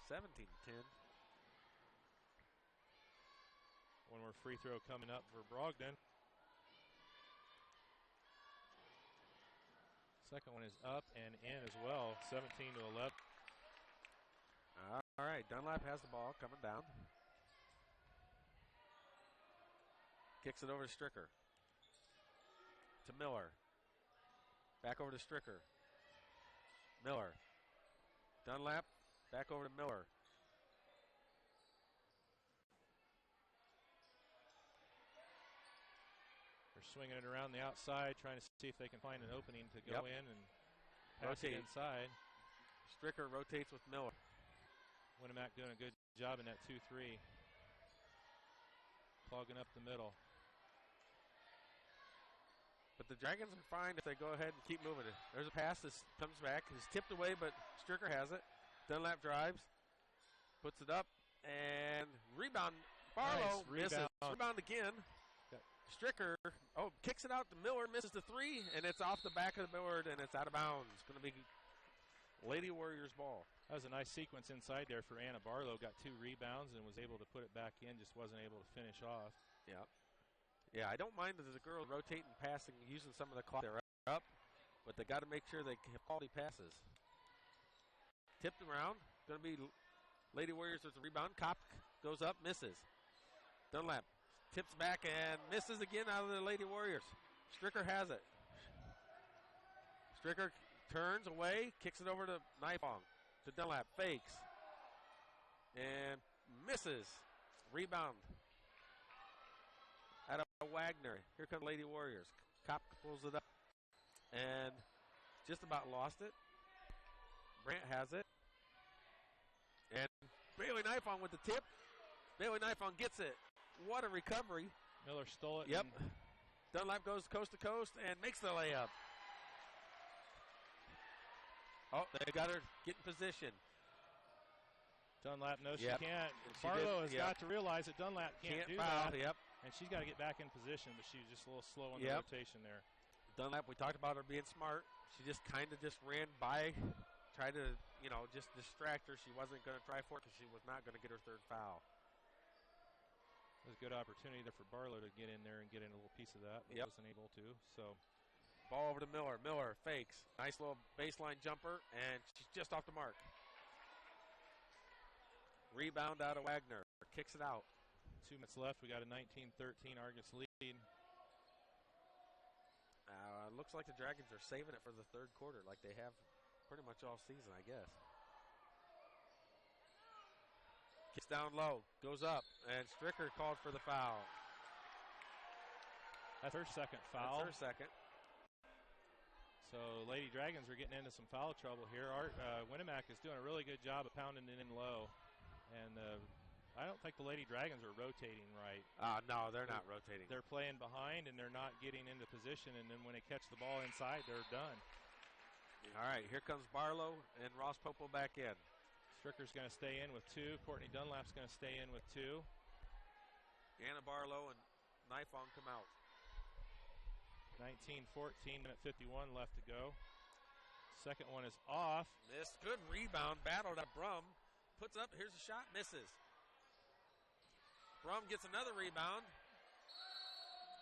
17 to 10. One more free throw coming up for Brogdon. Second one is up and in as well. 17 to 11. All right, Dunlap has the ball coming down. Kicks it over to Stricker. To Miller. Back over to Stricker. Miller. Dunlap. Back over to Miller. They're swinging it around the outside, trying to see if they can find an opening to go in and pass it inside. Stricker rotates with Miller. Winamac doing a good job in that 2-3. Clogging up the middle. But the Dragons are fine if they go ahead and keep moving it. There's a pass that comes back. It's tipped away, but Stricker has it. Dunlap drives. Puts it up. And rebound. Barlow misses. Rebound again. Stricker, kicks it out to Miller, misses the three, and it's off the back of the board, and it's out of bounds. It's going to be Lady Warriors ball. That was a nice sequence inside there for Anna Barlow. Got 2 rebounds and was able to put it back in, just wasn't able to finish off. Yeah. Yeah, I don't mind that the girls rotating, passing, using some of the clock. They're up, but they got to make sure they have quality passes. Tipped around. Going to be Lady Warriors with the rebound. Kopp goes up, misses. Dunlap tips back and misses again out of the Lady Warriors. Stricker has it. Stricker turns away, kicks it over to Nifong. To Dunlap, fakes. And misses. Rebound. Out of Wagner. Here comes Lady Warriors. Kopp pulls it up. And just about lost it. Brandt has it. And Bailey Nifong with the tip. Bailey Nifong gets it. What a recovery. Miller stole it. Yep. Dunlap goes coast to coast and makes the layup. Oh, they got her get in position. Dunlap knows she can't. Barlow has got to realize that Dunlap can't do foul, that. Yep. And she's got to get back in position, but she was just a little slow on the rotation there. Dunlap, we talked about her being smart. She just kind of just ran by, tried to, just distract her. She wasn't going to try for it because she was not going to get her third foul. It was a good opportunity there for Barlow to get in there and get in a little piece of that, but wasn't able to. So, ball over to Miller. Miller fakes. Nice little baseline jumper, and she's just off the mark. Rebound out of Wagner. Kicks it out. 2 minutes left. We got a 19-13 Argos lead. Looks like the Dragons are saving it for the third quarter, like they have pretty much all season, I guess. Gets down low, goes up, and Stricker called for the foul. That's her second foul. That's her second. So Lady Dragons are getting into some foul trouble here. Winamac is doing a really good job of pounding it in low. And I don't think the Lady Dragons are rotating right. No, they're not rotating. They're playing behind, and they're not getting into position. And then when they catch the ball inside, they're done. All right, here comes Barlow and Ross Popo back in. Stricker's going to stay in with 2. Courtney Dunlap's going to stay in with 2. Anna Barlow and Nifong come out. 19-14, minute 51 left to go. Second one is off. This good rebound, battled up Brum. Puts up, here's a shot, misses. Brum gets another rebound.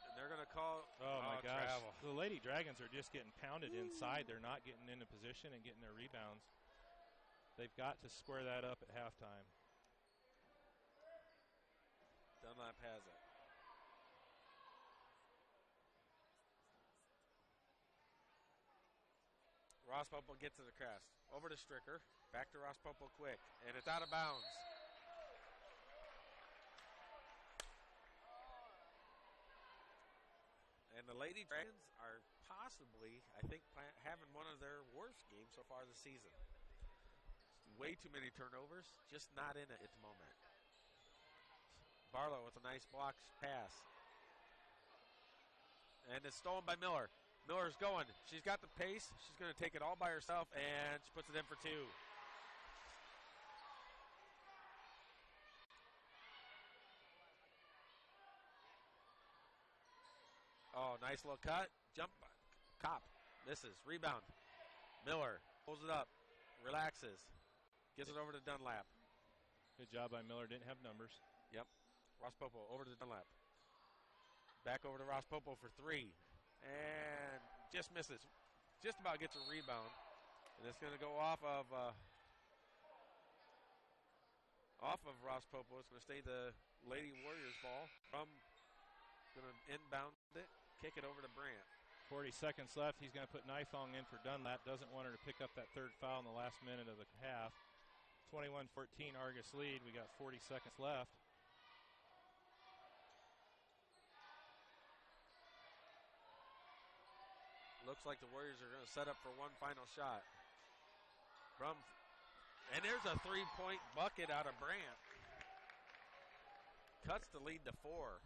And they're going to call my gosh. travel. The Lady Dragons are just getting pounded inside. They're not getting into position and getting their rebounds. They've got to square that up at halftime. Dunlap has it. Ross Popo gets it across. Over to Stricker. Back to Ross Popo quick. And it's out of bounds. And the Lady Dragons are possibly, I think, having one of their worst games so far this season. Way too many turnovers, just not in it at the moment. Barlow with a nice block pass. And it's stolen by Miller. Miller's going. She's got the pace. She's going to take it all by herself, and she puts it in for two. Oh, nice little cut. Jump. Cop. Misses. Rebound. Miller pulls it up. Relaxes. Gets it over to Dunlap. Good job by Miller. Didn't have numbers. Yep. Ross Popo over to Dunlap. Back over to Ross Popo for three. And just misses. Just about gets a rebound. And it's going to go off of Ross Popo. It's going to stay the Lady Warriors ball. Going to inbound it. Kick it over to Brandt. 40 seconds left. He's going to put Nifong in for Dunlap. Doesn't want her to pick up that third foul in the last minute of the half. 21-14 Argos lead. We got 40 seconds left. Looks like the Warriors are going to set up for one final shot. And there's a three-point bucket out of Brandt. Cuts the lead to 4.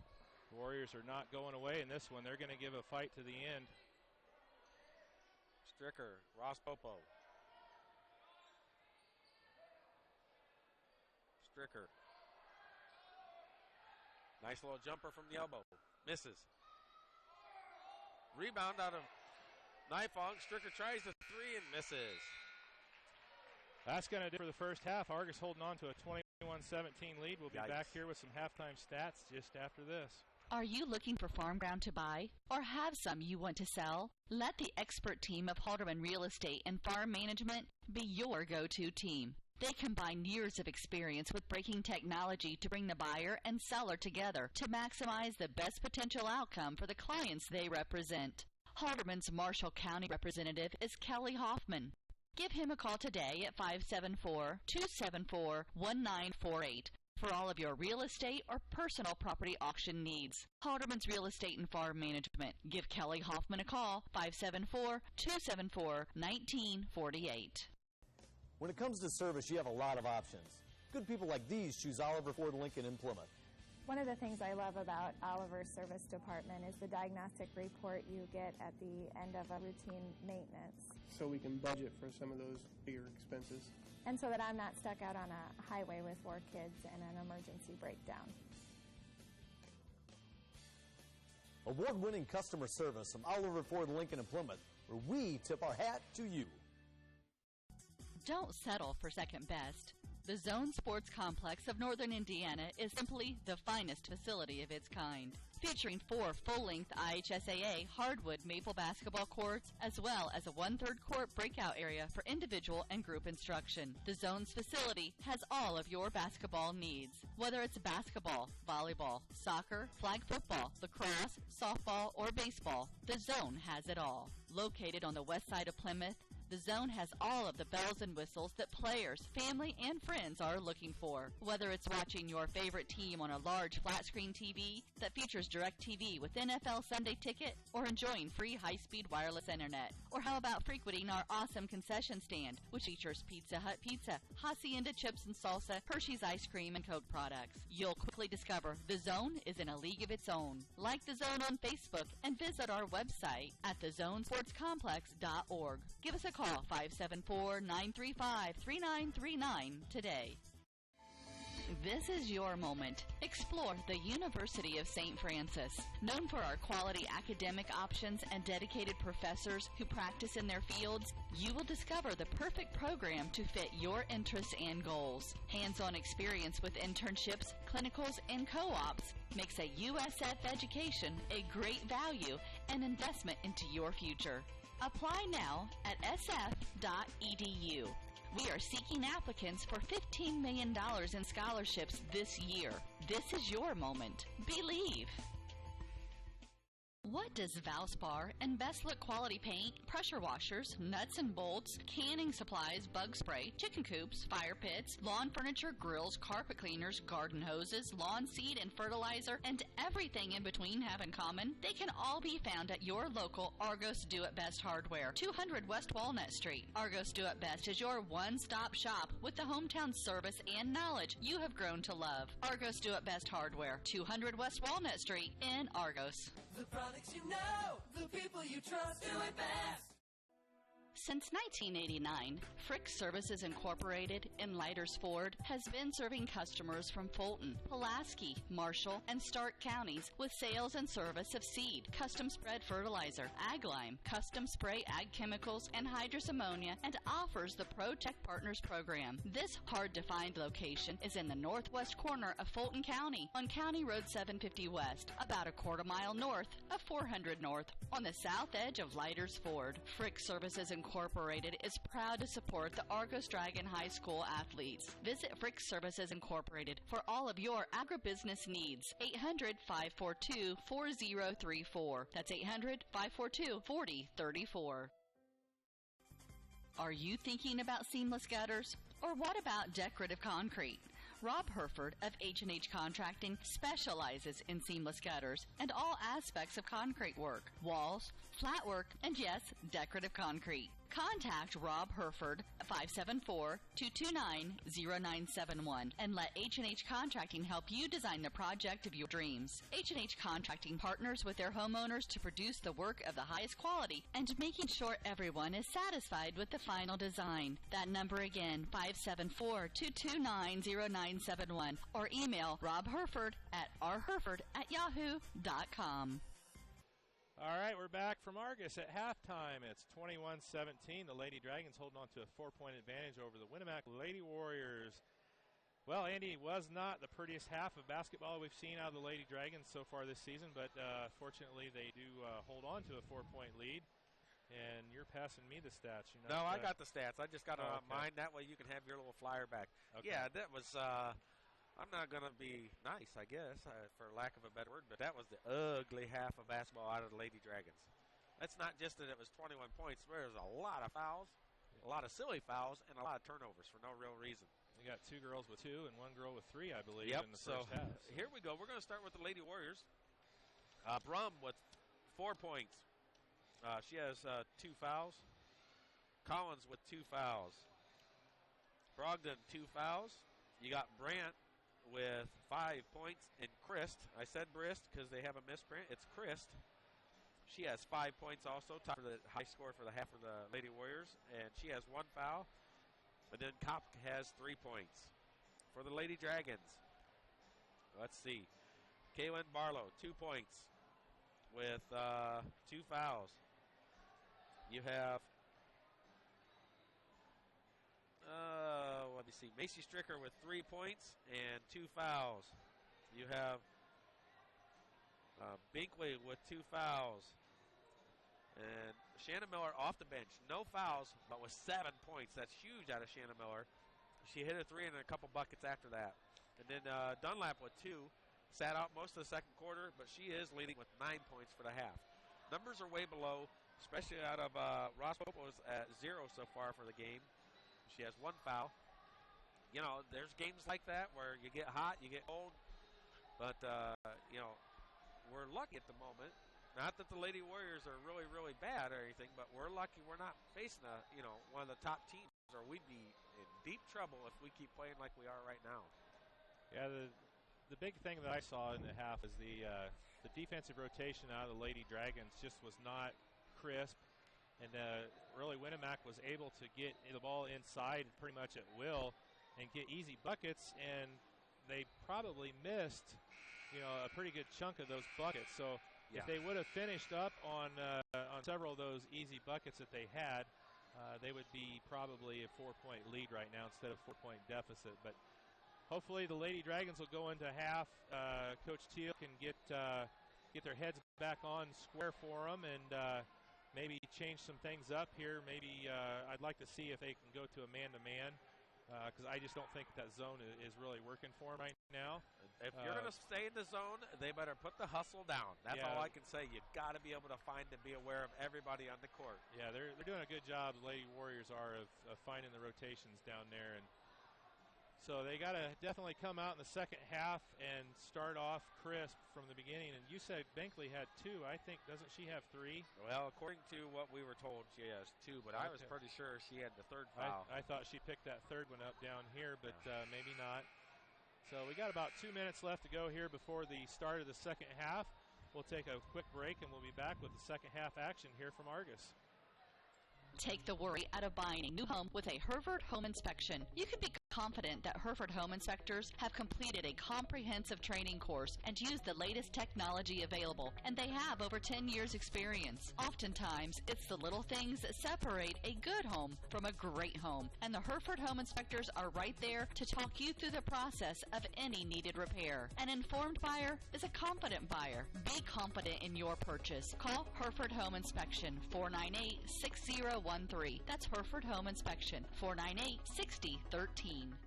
The Warriors are not going away in this one. They're going to give a fight to the end. Stricker, Ross Popo. Stricker. Nice little jumper from the elbow. Misses. Rebound out of Nifong. Stricker tries the three and misses. That's going to do it for the first half. Argos holding on to a 21-17 lead. We'll be back here with some halftime stats just after this. Are you looking for farm ground to buy or have some you want to sell? Let the expert team of Halderman Real Estate and Farm Management be your go-to team. They combine years of experience with breaking technology to bring the buyer and seller together to maximize the best potential outcome for the clients they represent. Halderman's Marshall County representative is Kelly Hoffman. Give him a call today at 574-274-1948. for all of your real estate or personal property auction needs. Halderman's Real Estate and Farm Management. Give Kelly Hoffman a call, 574-274-1948. When it comes to service, you have a lot of options. Good people like these choose Oliver Ford Lincoln in Plymouth. One of the things I love about Oliver's service department is the diagnostic report you get at the end of a routine maintenance. So we can budget for some of those bigger expenses. And so that I'm not stuck out on a highway with 4 kids and an emergency breakdown. Award-winning customer service from Oliver Ford Lincoln in Plymouth, where we tip our hat to you. Don't settle for second best. The Zone Sports Complex of Northern Indiana is simply the finest facility of its kind, featuring 4 full-length IHSAA hardwood maple basketball courts, as well as a 1/3 court breakout area for individual and group instruction. The Zone's facility has all of your basketball needs, whether it's basketball, volleyball, soccer, flag football, lacrosse, softball, or baseball. The Zone has it all. Located on the west side of Plymouth, the Zone has all of the bells and whistles that players, family, and friends are looking for. Whether it's watching your favorite team on a large flat-screen TV that features DirecTV with NFL Sunday Ticket, or enjoying free high-speed wireless internet. Or how about frequenting our awesome concession stand, which features Pizza Hut pizza, Hacienda chips and salsa, Hershey's ice cream, and Coke products. You'll quickly discover the Zone is in a league of its own. Like the Zone on Facebook and visit our website at thezonesportscomplex.org. Give us a call, 574-935-3939 today. This is your moment. Explore the University of St. Francis. Known for our quality academic options and dedicated professors who practice in their fields, you will discover the perfect program to fit your interests and goals. Hands-on experience with internships, clinicals, and co-ops makes a USF education a great value and investment into your future. Apply now at sf.edu. We are seeking applicants for $15 million in scholarships this year. This is your moment. Believe. What does Valspar and Best Look Quality Paint, pressure washers, nuts and bolts, canning supplies, bug spray, chicken coops, fire pits, lawn furniture, grills, carpet cleaners, garden hoses, lawn seed and fertilizer, and everything in between have in common? They can all be found at your local Argos Do It Best Hardware, 200 West Walnut Street. Argos Do It Best is your one-stop shop with the hometown service and knowledge you have grown to love. Argos Do It Best Hardware, 200 West Walnut Street in Argos. The products you know, the people you trust, do it best. Since 1989, Frick Services Incorporated in Leiders Ford has been serving customers from Fulton, Pulaski, Marshall, and Stark counties with sales and service of seed, custom spread fertilizer, ag lime, custom spray ag chemicals, and hydrous ammonia, and offers the ProTech Partners program. This hard-to-find location is in the northwest corner of Fulton County on County Road 750 West, about a quarter mile north of 400 North, on the south edge of Leiders Ford. Frick Services Incorporated is proud to support the Argos Dragon High School athletes. Visit Frick Services Incorporated for all of your agribusiness needs. 800-542-4034. That's 800-542-4034. Are you thinking about seamless gutters? Or what about decorative concrete? Rob Herford of H&H Contracting specializes in seamless gutters and all aspects of concrete work, walls, flat work, and yes, decorative concrete. Contact Rob Herford at 574-229-0971 and let H&H Contracting help you design the project of your dreams. H&H Contracting partners with their homeowners to produce the work of the highest quality and making sure everyone is satisfied with the final design. That number again, 574-229-0971, or email Rob Herford at rherford@yahoo.com. All right, we're back from Argos at halftime. It's 21-17. The Lady Dragons holding on to a 4-point advantage over the Winamac Lady Warriors. Well, Andy, was not the prettiest half of basketball we've seen out of the Lady Dragons so far this season, but fortunately they do hold on to a 4-point lead. And you're passing me the stats. You're not, no, I got the stats. I just got it on mine. That way you can have your little flyer back. Okay. Yeah, that was I'm not going to be nice, I guess, for lack of a better word, but that was the ugly half of basketball out of the Lady Dragons. That's not just that it was 21 points. There was a lot of fouls, a lot of silly fouls, and a lot of turnovers for no real reason. You got 2 girls with 2 and 1 girl with 3, I believe, in the first half. So here we go. We're going to start with the Lady Warriors. Brum with 4 points. She has 2 fouls. Collins with 2 fouls. Brogdon, 2 fouls. You got Brandt with 5 points, and Christ, I said Brist because they have a misprint. It's Christ. She has 5 points also, top of the high score for the half of the Lady Warriors, and she has 1 foul. And then Kopp has 3 points. For the Lady Dragons, let's see. Kaylin Barlow, 2 points with 2 fouls. You have let me see. Macy Stricker with 3 points and 2 fouls. You have Binkley with 2 fouls. And Shannon Miller off the bench. No fouls, but with 7 points. That's huge out of Shannon Miller. She hit a 3 and a couple buckets after that. And then Dunlap with 2. Sat out most of the second quarter, but she is leading with 9 points for the half. Numbers are way below, especially out of Ross Pope was at 0 so far for the game. She has 1 foul. You know, there's games like that where you get hot, you get cold. But, you know, we're lucky at the moment. Not that the Lady Warriors are really, really bad or anything, but we're lucky we're not facing one of the top teams, or we'd be in deep trouble if we keep playing like we are right now. Yeah, the big thing that I saw in the half is the defensive rotation out of the Lady Dragons just was not crisp. And really, Winamac was able to get the ball inside pretty much at will and get easy buckets, and they probably missed, a pretty good chunk of those buckets. So if they would have finished up on several of those easy buckets that they had, they would be probably a 4-point lead right now instead of 4-point deficit. But hopefully the Lady Dragons will go into half. Coach Teal can get their heads back on square for them and maybe change some things up here. Maybe I'd like to see if they can go to a man-to-man because I just don't think that zone is really working for him right now. If you're going to stay in the zone, they better put the hustle down. That's all I can say. You've got to be able to find and be aware of everybody on the court. Yeah, they're doing a good job, the Lady Warriors are, of finding the rotations down there. And so they got to definitely come out in the second half and start off crisp from the beginning. And you said Binkley had 2. I think, doesn't she have 3? Well, according to what we were told, she has 2, but I was pretty sure she had the 3rd foul. I thought she picked that 3rd one up down here, but maybe not. So we got about 2 minutes left to go here before the start of the second half. We'll take a quick break, and we'll be back with the second half action here from Argos. Take the worry out of buying a new home with a Hereford Home Inspection. You can be confident that Hereford Home Inspectors have completed a comprehensive training course and use the latest technology available, and they have over 10 years experience. Oftentimes, it's the little things that separate a good home from a great home, and the Hereford Home Inspectors are right there to talk you through the process of any needed repair. An informed buyer is a confident buyer. Be confident in your purchase. Call Hereford Home Inspection, 498-6013. That's Hereford Home Inspection, 498-6013.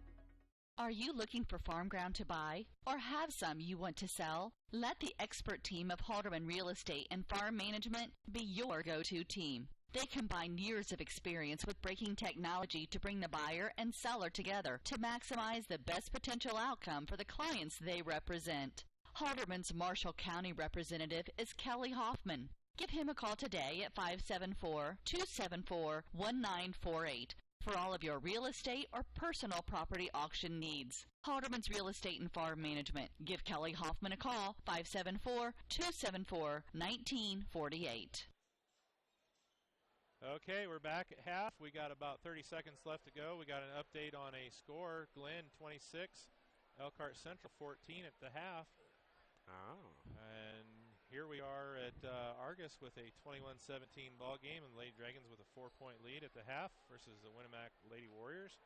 Are you looking for farm ground to buy or have some you want to sell? Let the expert team of Halderman Real Estate and Farm Management be your go-to team. They combine years of experience with breaking technology to bring the buyer and seller together to maximize the best potential outcome for the clients they represent. Halderman's Marshall County representative is Kelly Hoffman. Give him a call today at 574-274-1948. for all of your real estate or personal property auction needs. Halderman's Real Estate and Farm Management. Give Kelly Hoffman a call, 574-274-1948. Okay, we're back at half. We got about 30 seconds left to go. We got an update on a score. Glenn 26, Elkhart Central 14 at the half. Oh. And here we are at Argos with a 21-17 ball game, and the Lady Dragons with a 4-point lead at the half versus the Winamac Lady Warriors.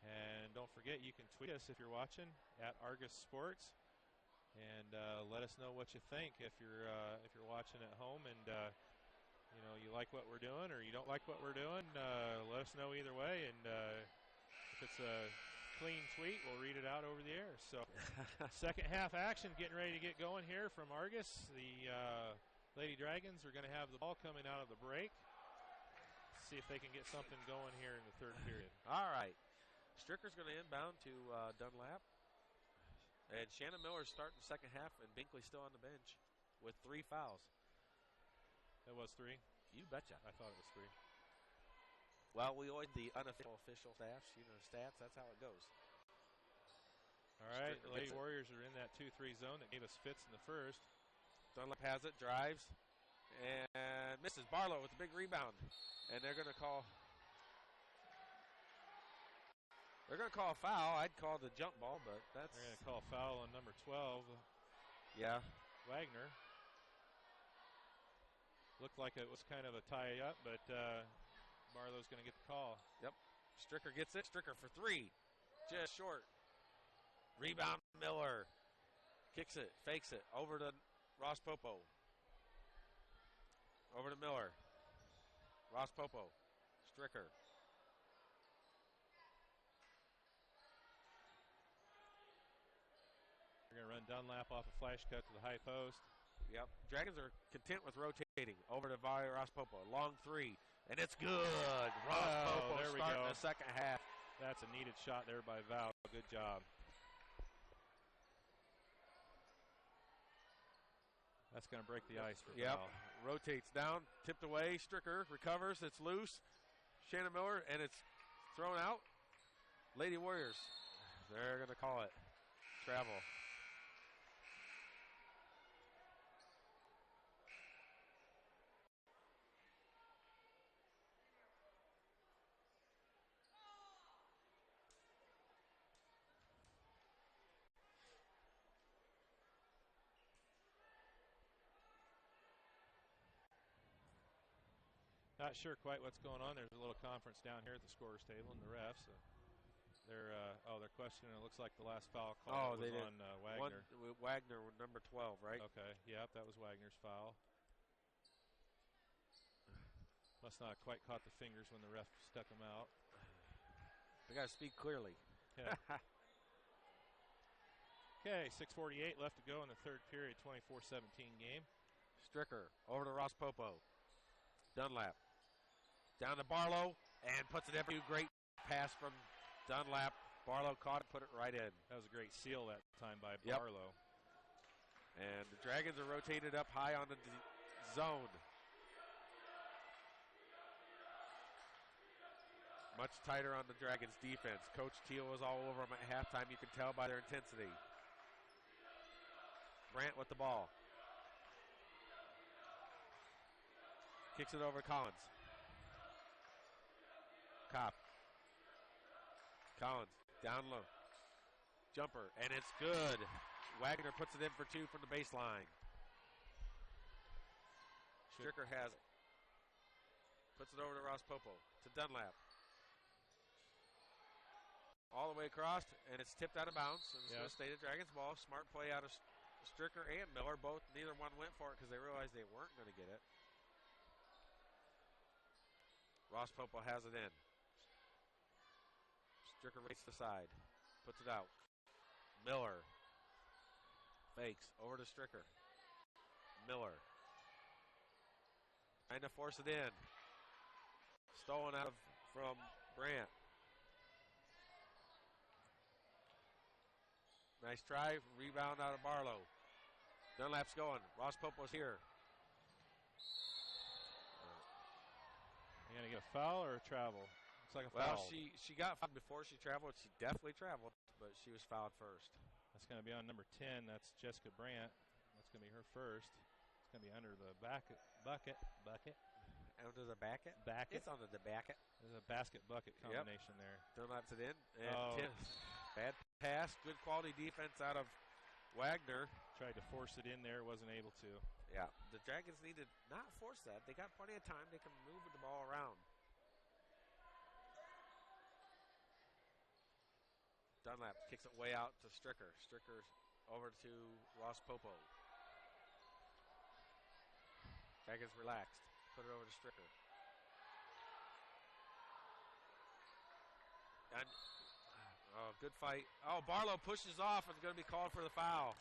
And don't forget, you can tweet us if you're watching at Argos Sports, and let us know what you think if you're watching at home, and you like what we're doing or you don't like what we're doing. Let us know either way, and if it's a clean tweet, we'll read it out over the air. So second half action getting ready to get going here from Argos. The Lady Dragons are going to have the ball coming out of the break. See if they can get something going here in the third period. All right. Stricker's going to inbound to Dunlap. And Shannon Miller's starting the second half, and Binkley's still on the bench with 3 fouls. That was 3? You betcha. I thought it was 3. Well, we always the unofficial stats. Stats, that's how it goes. All right, the Lady Warriors are in that 2-3 zone that gave us fits in the first. Dunlap has it, drives, and misses. Barlow with a big rebound. And they're going to call a foul. I'd call the jump ball, but that's... They're going to call a foul on number 12. Yeah. Wagner. Looked like it was kind of a tie-up, but... Barlow's going to get the call. Yep. Stricker gets it. Stricker for 3. Just short. Rebound Miller. Kicks it. Fakes it. Over to Ross Popo. Over to Miller. Ross Popo. Stricker. We're going to run Dunlap off a flash cut to the high post. Yep. Dragons are content with rotating. Over to Ross Popo. Long 3. And it's good. Ross Popo there we starting go. the second half. That's a needed shot there by Val. Good job. That's going to break the ice for Val. Rotates down. Tipped away. Stricker recovers. It's loose. Shannon Miller, and it's thrown out. Lady Warriors. They're going to call it. Travel. Not sure quite what's going on. There's a little conference down here at the scorer's table, and the refs. They're questioning. It looks like the last foul call was on Wagner. Wagner, number 12, right? Okay, yep, that was Wagner's foul. Must not have quite caught the fingers when the ref stuck him out. They got to speak clearly. Yeah. Okay, 6:48 left to go in the third period, 24-17 game. Stricker over to Ross Popo. Dunlap down to Barlow and puts it in. Great pass from Dunlap. Barlow caught it, put it right in. That was a great seal that time by Barlow. And the Dragons are rotated up high on the zone. Much tighter on the Dragons' defense. Coach Teal was all over them at halftime. You can tell by their intensity. Brandt with the ball. Kicks it over to Collins. Kopp. Collins down low. Jumper, and it's good. Wagner puts it in for two from the baseline. Stricker has it. Puts it over to Ross Popo. To Dunlap. All the way across, and it's tipped out of bounds. And it's going to stay the Dragons' ball. Smart play out of Stricker and Miller. Neither one went for it because they realized they weren't going to get it. Ross Popo has it in. Stricker races the side. Puts it out. Miller. Fakes. Over to Stricker. Miller. Trying to force it in. Stolen out from Brandt. Nice try. Rebound out of Barlow. Dunlap's going. Ross Popo's here. You going to get a foul or a travel? Looks like a foul. Well, she got fouled before she traveled. She definitely traveled, but she was fouled first. That's going to be on number 10. That's Jessica Brandt. That's going to be her first. It's going to be under the bucket. Under the bucket? It's under the bucket. There's a basket-bucket combination there. Dunlap's it in. And tips. Bad pass. Good quality defense out of Wagner. Tried to force it in there. Wasn't able to. Yeah. The Dragons need to not force that. They got plenty of time. They can move the ball around. Dunlap kicks it way out to Stricker. Stricker over to Ross Popo. Dragons relaxed. Put it over to Stricker. And good fight. Oh, Barlow pushes off and is going to be called for the foul.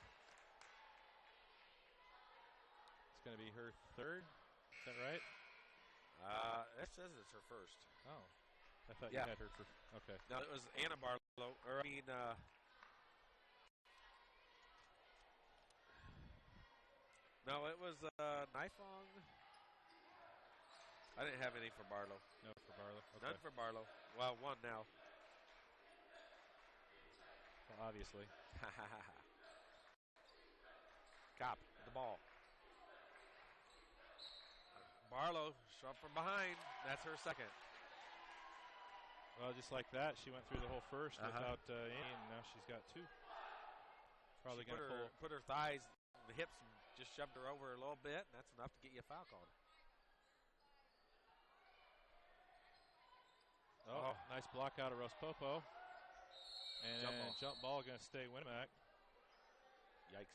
It's going to be her third. Is that right? That says it's her first. Oh. I thought you had her for. Okay. No, it was Anna Barlow. Or, no, it was Nifong. I didn't have any for Barlow. No for Barlow. Okay. None for Barlow. Well, one now. Well, obviously. Kopp, the ball. Barlow, shot from behind. That's her second. Well, just like that, she went through the whole first without any, and now she's got two. Probably going to put her thighs, the hips, and just shoved her over a little bit, and that's enough to get you a foul called. Oh, nice block out of Ross Popo. And jump ball going to stay Winamac. Yikes.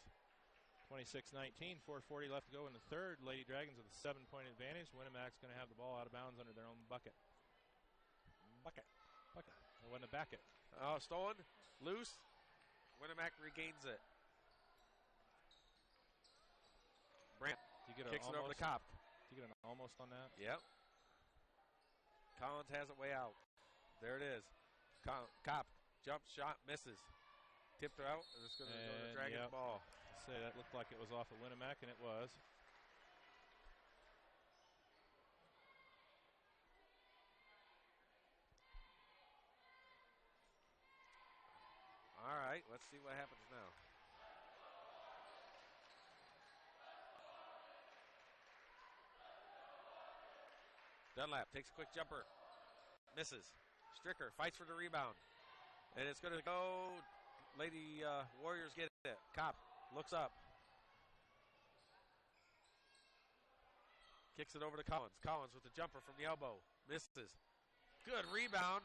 26-19, 4:40 left to go in the third. Lady Dragons with a 7-point advantage. Winamac's going to have the ball out of bounds under their own bucket. They want to back it. Oh, stolen. Loose. Winamac regains it. Brandt kicks it over to Kopp. Did you get an almost on that? Yep. Collins has it way out. There it is. Kopp. Jump shot. Misses. Tipped her out. And it's going to go to the Dragons ball. Say that looked like it was off of Winamac, and it was. All right, let's see what happens now. Dunlap takes a quick jumper. Misses. Stricker fights for the rebound. And it's going to go. Lady Warriors get it. Kopp looks up. Kicks it over to Collins. Collins with the jumper from the elbow. Misses. Good rebound.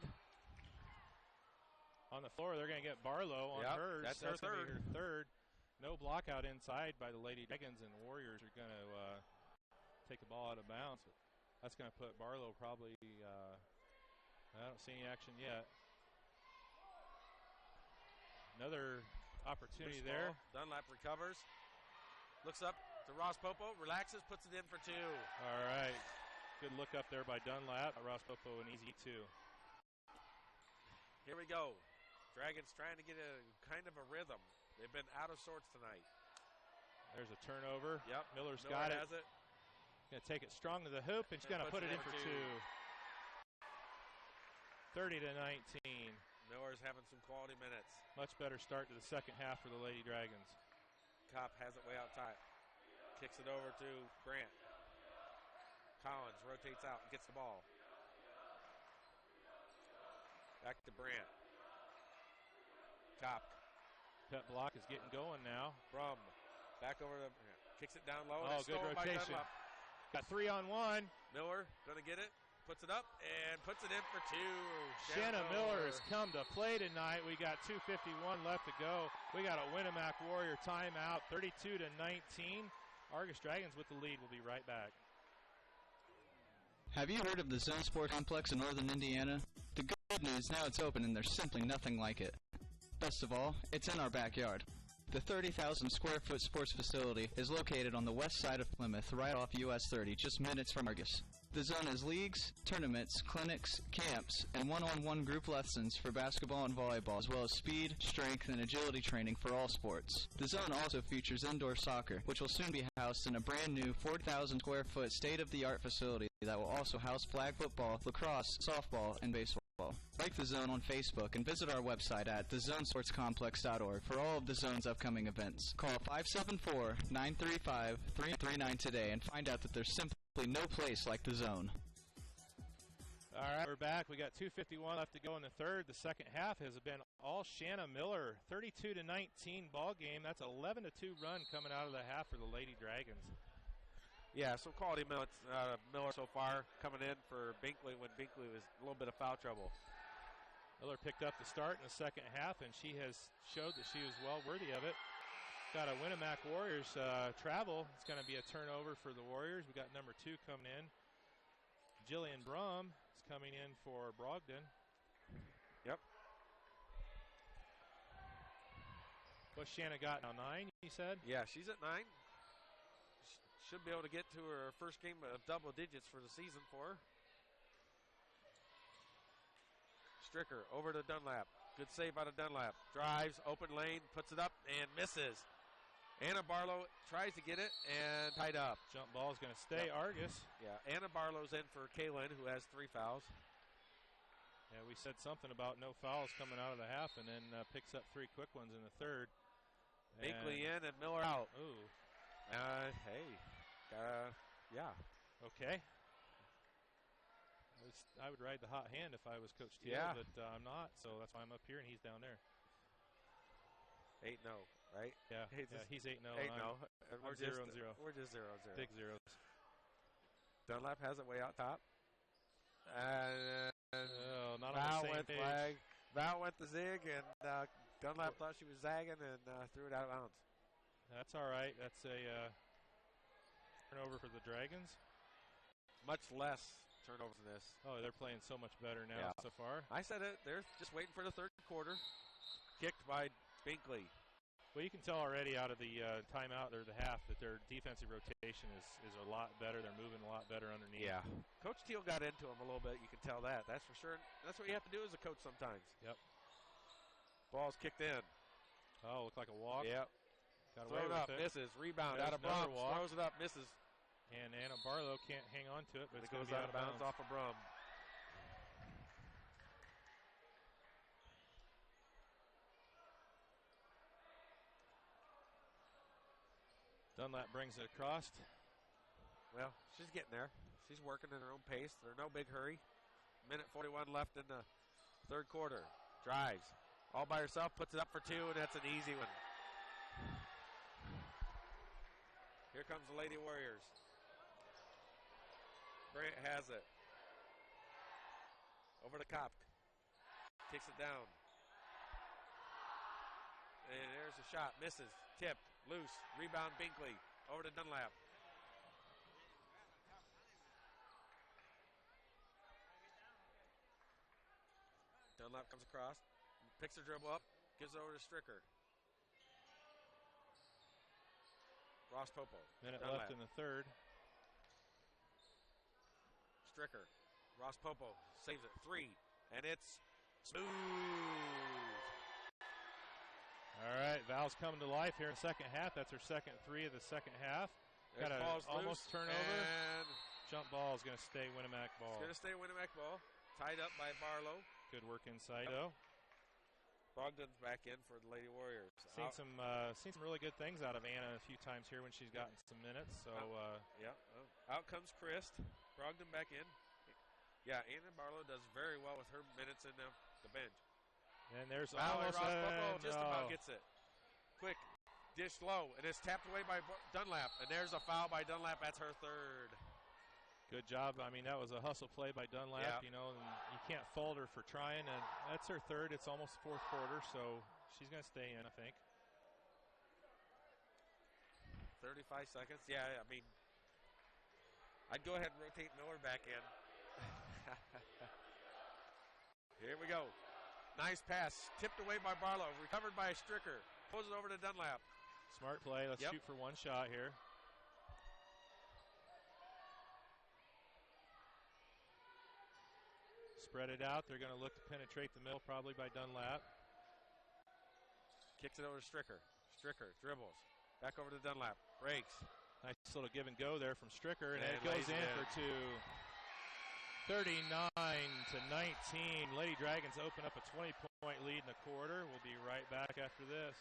On the floor, they're going to get Barlow on hers. That's her third. Her third. No block out inside by the Lady Dragons, and the Warriors are going to take the ball out of bounds. That's going to put Barlow probably, I don't see any action yet. Another opportunity Loose there. ball. Dunlap recovers. Looks up to Ross Popo. Relaxes. Puts it in for 2. All right. Good look up there by Dunlap. Ross Popo an easy 2. Here we go. Dragons trying to get a kind of a rhythm. They've been out of sorts tonight. There's a turnover. Yep. Miller got has it. Going to take it strong to the hoop, and she's going to put it in for 2. 30-19. Miller's having some quality minutes. Much better start to the second half for the Lady Dragons. Kopp has it way out top. Kicks it over to Brandt. Collins rotates out and gets the ball. Back to Brandt. Kopp. Pet block is getting going now. Brum. Back over to kicks it down low. Oh, good rotation. Got 3-on-1. Miller going to get it. Puts it up and puts it in for 2. Shanna Miller has come to play tonight. We got 2:51 left to go. We got a Winamac Warrior timeout, 32-19. Argos Dragons with the lead. We'll be right back. Have you heard of the Zone Sport Complex in northern Indiana? The good news, now it's open and there's simply nothing like it. Best of all, it's in our backyard. The 30,000 square foot sports facility is located on the west side of Plymouth, right off US 30, just minutes from Argos. The zone has leagues, tournaments, clinics, camps, and one-on-one group lessons for basketball and volleyball, as well as speed, strength, and agility training for all sports. The zone also features indoor soccer, which will soon be housed in a brand new 4,000 square foot state-of-the-art facility that will also house flag football, lacrosse, softball, and baseball. Like the Zone on Facebook and visit our website at thezonesportscomplex.org for all of the Zone's upcoming events. Call 574-935-339 today and find out that there's simply no place like the Zone. All right, we're back. We got 2:51 left to go in the third. The second half has been all Shanna Miller. 32-19 ball game. That's 11-2 run coming out of the half for the Lady Dragons. Yeah, some quality minutes. Miller so far coming in for Binkley when Binkley was a little bit of foul trouble. Miller picked up the start in the second half, and she has showed that she was well worthy of it. Got a Winamac Warriors travel. It's going to be a turnover for the Warriors. We got number 2 coming in. Jillian Brum is coming in for Brogdon. Yep. What's Shanna got now, 9, you said? Yeah, she's at 9. Should be able to get to her first game of double digits for the season for her. Stricker over to Dunlap. Good save out of Dunlap. Drives, open lane, puts it up, and misses. Anna Barlow tries to get it and tied up. Jump ball is going to stay Argos. Yeah, Anna Barlow's in for Kaylin, who has 3 fouls. Yeah, we said something about no fouls coming out of the half, and then picks up 3 quick ones in the third. Binkley in and Miller out. Ooh. Hey. Yeah. Okay. I would ride the hot hand if I was Coach Teal, but I'm not, so that's why I'm up here and he's down there. 8-0, right? Yeah, he's 8-0. 8-0. We're 0-0. We're just 0-0. Big zeros. Dunlap has it way out top. Not Val on the same went page. flag. Val went the zig, and Dunlap thought she was zagging and threw it out of bounds. That's all right. That's a turnover for the Dragons. Much less turnovers than this. Oh, they're playing so much better now so far. I said it. They're just waiting for the third quarter. Kicked by Binkley. Well, you can tell already out of the timeout or the half that their defensive rotation is a lot better. They're moving a lot better underneath. Yeah. Coach Teal got into him a little bit. You can tell that. That's for sure. That's what you have to do as a coach sometimes. Yep. Ball's kicked in. Oh, looked like a walk. Yep. Got away Throw it with up. it. Misses. Rebound There's out of Brum. walk. Throws it up. Misses. And Anna Barlow can't hang on to it, but It it's going goes to be out of bounds off of Brum. Dunlap brings it across. Well, she's getting there. She's working at her own pace. There's no big hurry. Minute 41 left in the third quarter. Drives. All by herself. Puts it up for 2, and that's an easy one. Here comes the Lady Warriors. Brandt has it. Over to Kopp. Kicks it down. And there's a shot. Misses. Tipped. Loose. Rebound Binkley. Over to Dunlap. Dunlap comes across. Picks her dribble up. Gives it over to Stricker. Ross Popo. Minute left in the third. Stricker. Ross Popo saves it. 3. And it's smooth. All right, Val's coming to life here in the second half. That's her second 3 of the second half. Got a almost turnover. And jump ball is going to stay Winamac ball. It's going to stay Winamac ball. Tied up by Barlow. Good work inside, though. Brogdon's back in for the Lady Warriors. Seen some really good things out of Anna a few times here when she's gotten some minutes. So out comes Christ. Brogdon back in. Yeah, Anna Barlow does very well with her minutes in the bench. And there's almost just about gets it. Quick dish low, and it's tapped away by Dunlap. And there's a foul by Dunlap. That's her third. Good job. I mean, that was a hustle play by Dunlap, and you can't fault her for trying, and that's her third. It's almost fourth quarter, so she's going to stay in, I think. 35 seconds. Yeah, I mean, I'd go ahead and rotate Miller back in. Here we go. Nice pass. Tipped away by Barlow. Recovered by Stricker. Pulls it over to Dunlap. Smart play. Let's shoot for one shot here. Spread it out. They're going to look to penetrate the middle, probably by Dunlap. Kicks it over to Stricker. Stricker dribbles. Back over to Dunlap. Breaks. Nice little give and go there from Stricker, and it goes in for 2. 39-19. Lady Dragons open up a 20-point lead in the quarter. We'll be right back after this.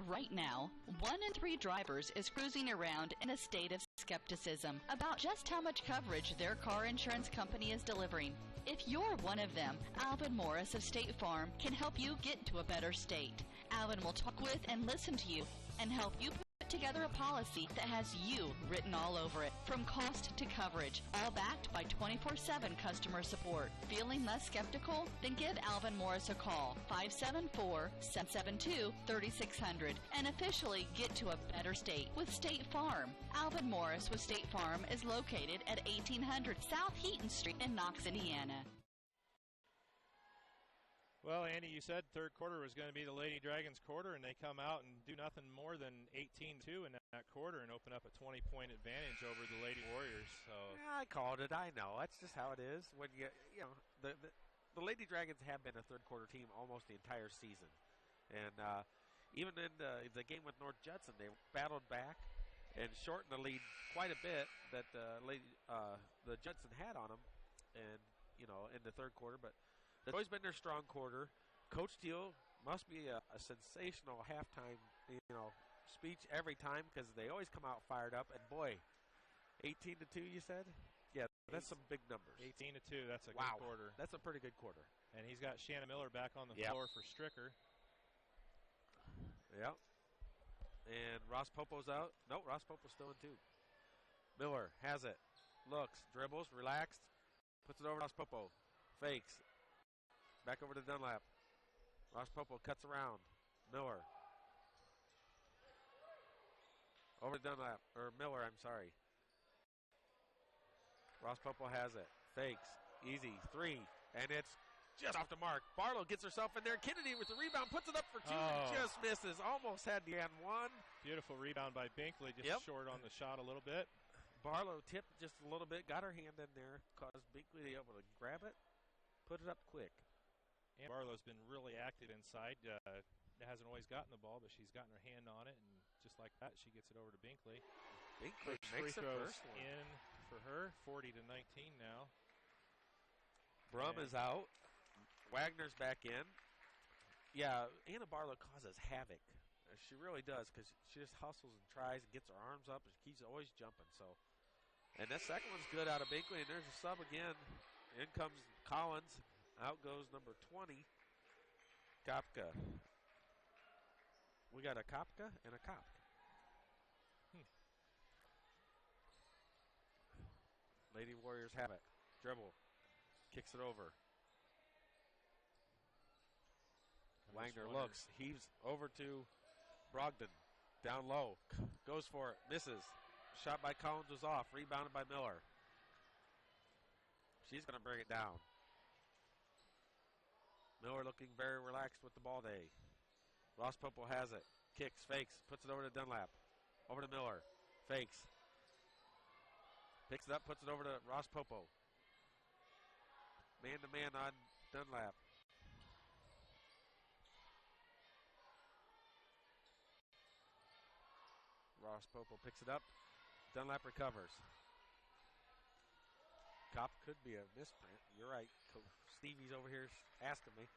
Right now, 1 in 3 drivers is cruising around in a state of skepticism about just how much coverage their car insurance company is delivering. If you're one of them, Alvin Morris of State Farm can help you get to a better state. Alvin will talk with and listen to you and help you put together a policy that has you written all over it, from cost to coverage, all backed by 24/7 customer support. Feeling less skeptical? Then give Alvin Morris a call, 574-772-3600, and officially get to a better state with State Farm. Alvin Morris with State Farm is located at 1800 South Heaton Street in Knox, Indiana. Well, Andy, you said third quarter was going to be the Lady Dragons quarter, and they come out and do nothing more than 18-2 in that quarter and open up a 20-point advantage over the Lady Warriors. So yeah, I called it. I know. That's just how it is. When the Lady Dragons have been a third quarter team almost the entire season, and even in the game with North Judson, they battled back and shortened the lead quite a bit that the Judson had on them, and in the third quarter, but. That's always been their strong quarter. Coach Steele must be a sensational halftime, speech every time, because they always come out fired up. And boy, 18-2, you said? Yeah, that's some big numbers. 18-2, that's a good quarter. That's a pretty good quarter. And he's got Shannon Miller back on the floor for Stricker. Yep. And Ross Popo's out. No, Ross Popo's still in 2. Miller has it. Looks, dribbles, relaxed. Puts it over to Ross Popo. Fakes. Back over to Dunlap. Ross Popo cuts around. Miller. Over to Dunlap. Or Miller, I'm sorry. Ross Popo has it. Fakes. Easy. 3. And it's just off the mark. Barlow gets herself in there. Kennedy with the rebound. Puts it up for 2 and just misses. Almost had the and 1. Beautiful rebound by Binkley. Just short on the shot a little bit. Barlow tipped just a little bit. Got her hand in there. Caused Binkley to be able to grab it. Put it up quick. And Barlow's been really active inside. Hasn't always gotten the ball, but she's gotten her hand on it, and just like that, she gets it over to Binkley. Binkley makes the first one. In for her, 40-19 now. Brum is out. Wagner's back in. Yeah, Anna Barlow causes havoc. She really does, because she just hustles and tries and gets her arms up, and she's always jumping. So, and that second one's good out of Binkley, and there's a sub again. In comes Collins. Out goes number 20, Kopka. We got a Kopka and a Kopka. Lady Warriors have it. Dribble. Kicks it over. Wagner looks. Heaves over to Brogdon. Down low. Goes for it. Misses. Shot by Collins was off. Rebounded by Miller. She's going to bring it down. Miller looking very relaxed with the ball day. Ross Popo has it. Kicks, fakes, puts it over to Dunlap. Over to Miller. Fakes. Picks it up, puts it over to Ross Popo. Man-to-man on Dunlap. Ross Popo picks it up. Dunlap recovers. Cop could be a misprint. You're right. Stevie's over here asking me.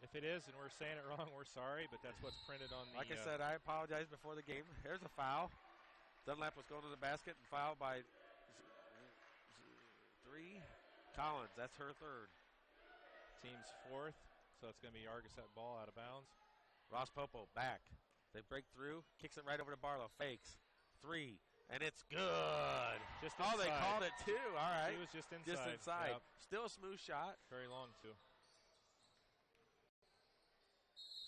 If it is and we're saying it wrong, we're sorry, but that's what's printed on the... Like I said, I apologize before the game. Here's a foul. Dunlap was going to the basket and fouled by 3. Collins, that's her third. Team's fourth, so it's going to be Argos at ball out of bounds. Ross Popo back. They break through, kicks it right over to Barlow. Fakes. 3, and it's good. Just oh, inside. They called it too. All right. He was just inside. Just inside. Yep. Still a smooth shot. Very long, too.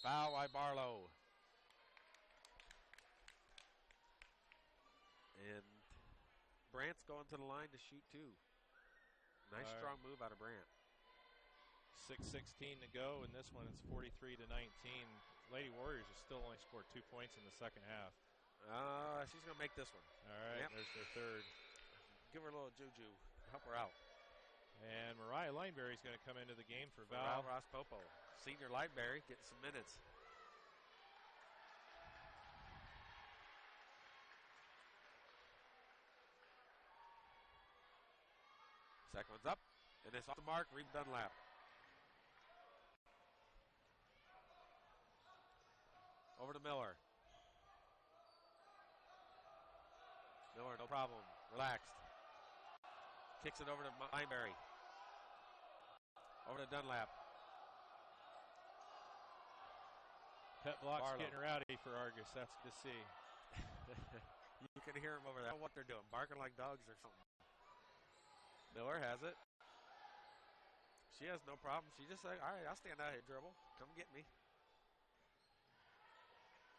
Foul by Barlow. And Brant's going to the line to shoot 2. Nice strong move out of Brant. 6:16 to go, and this one it's 43-19. Lady Warriors have still only scored 2 points in the second half. She's going to make this one. All right, yep. There's their third. Give her a little juju. Help her out. And Mariah Lineberry's going to come into the game for Val. Ross Popo. Senior Lineberry getting some minutes. Second one's up, and it's off the mark. Reeve Dunlap. Over to Miller. Miller, no problem. Relaxed. Kicks it over to Lineberry. Over to Dunlap. Pet Block's Barlow. getting rowdy for Argos. That's good to see. You can hear them over there. I don't know what they're doing, barking like dogs or something. Miller has it. She has no problem. She just said, all right, I'll stand out here, dribble. Come get me.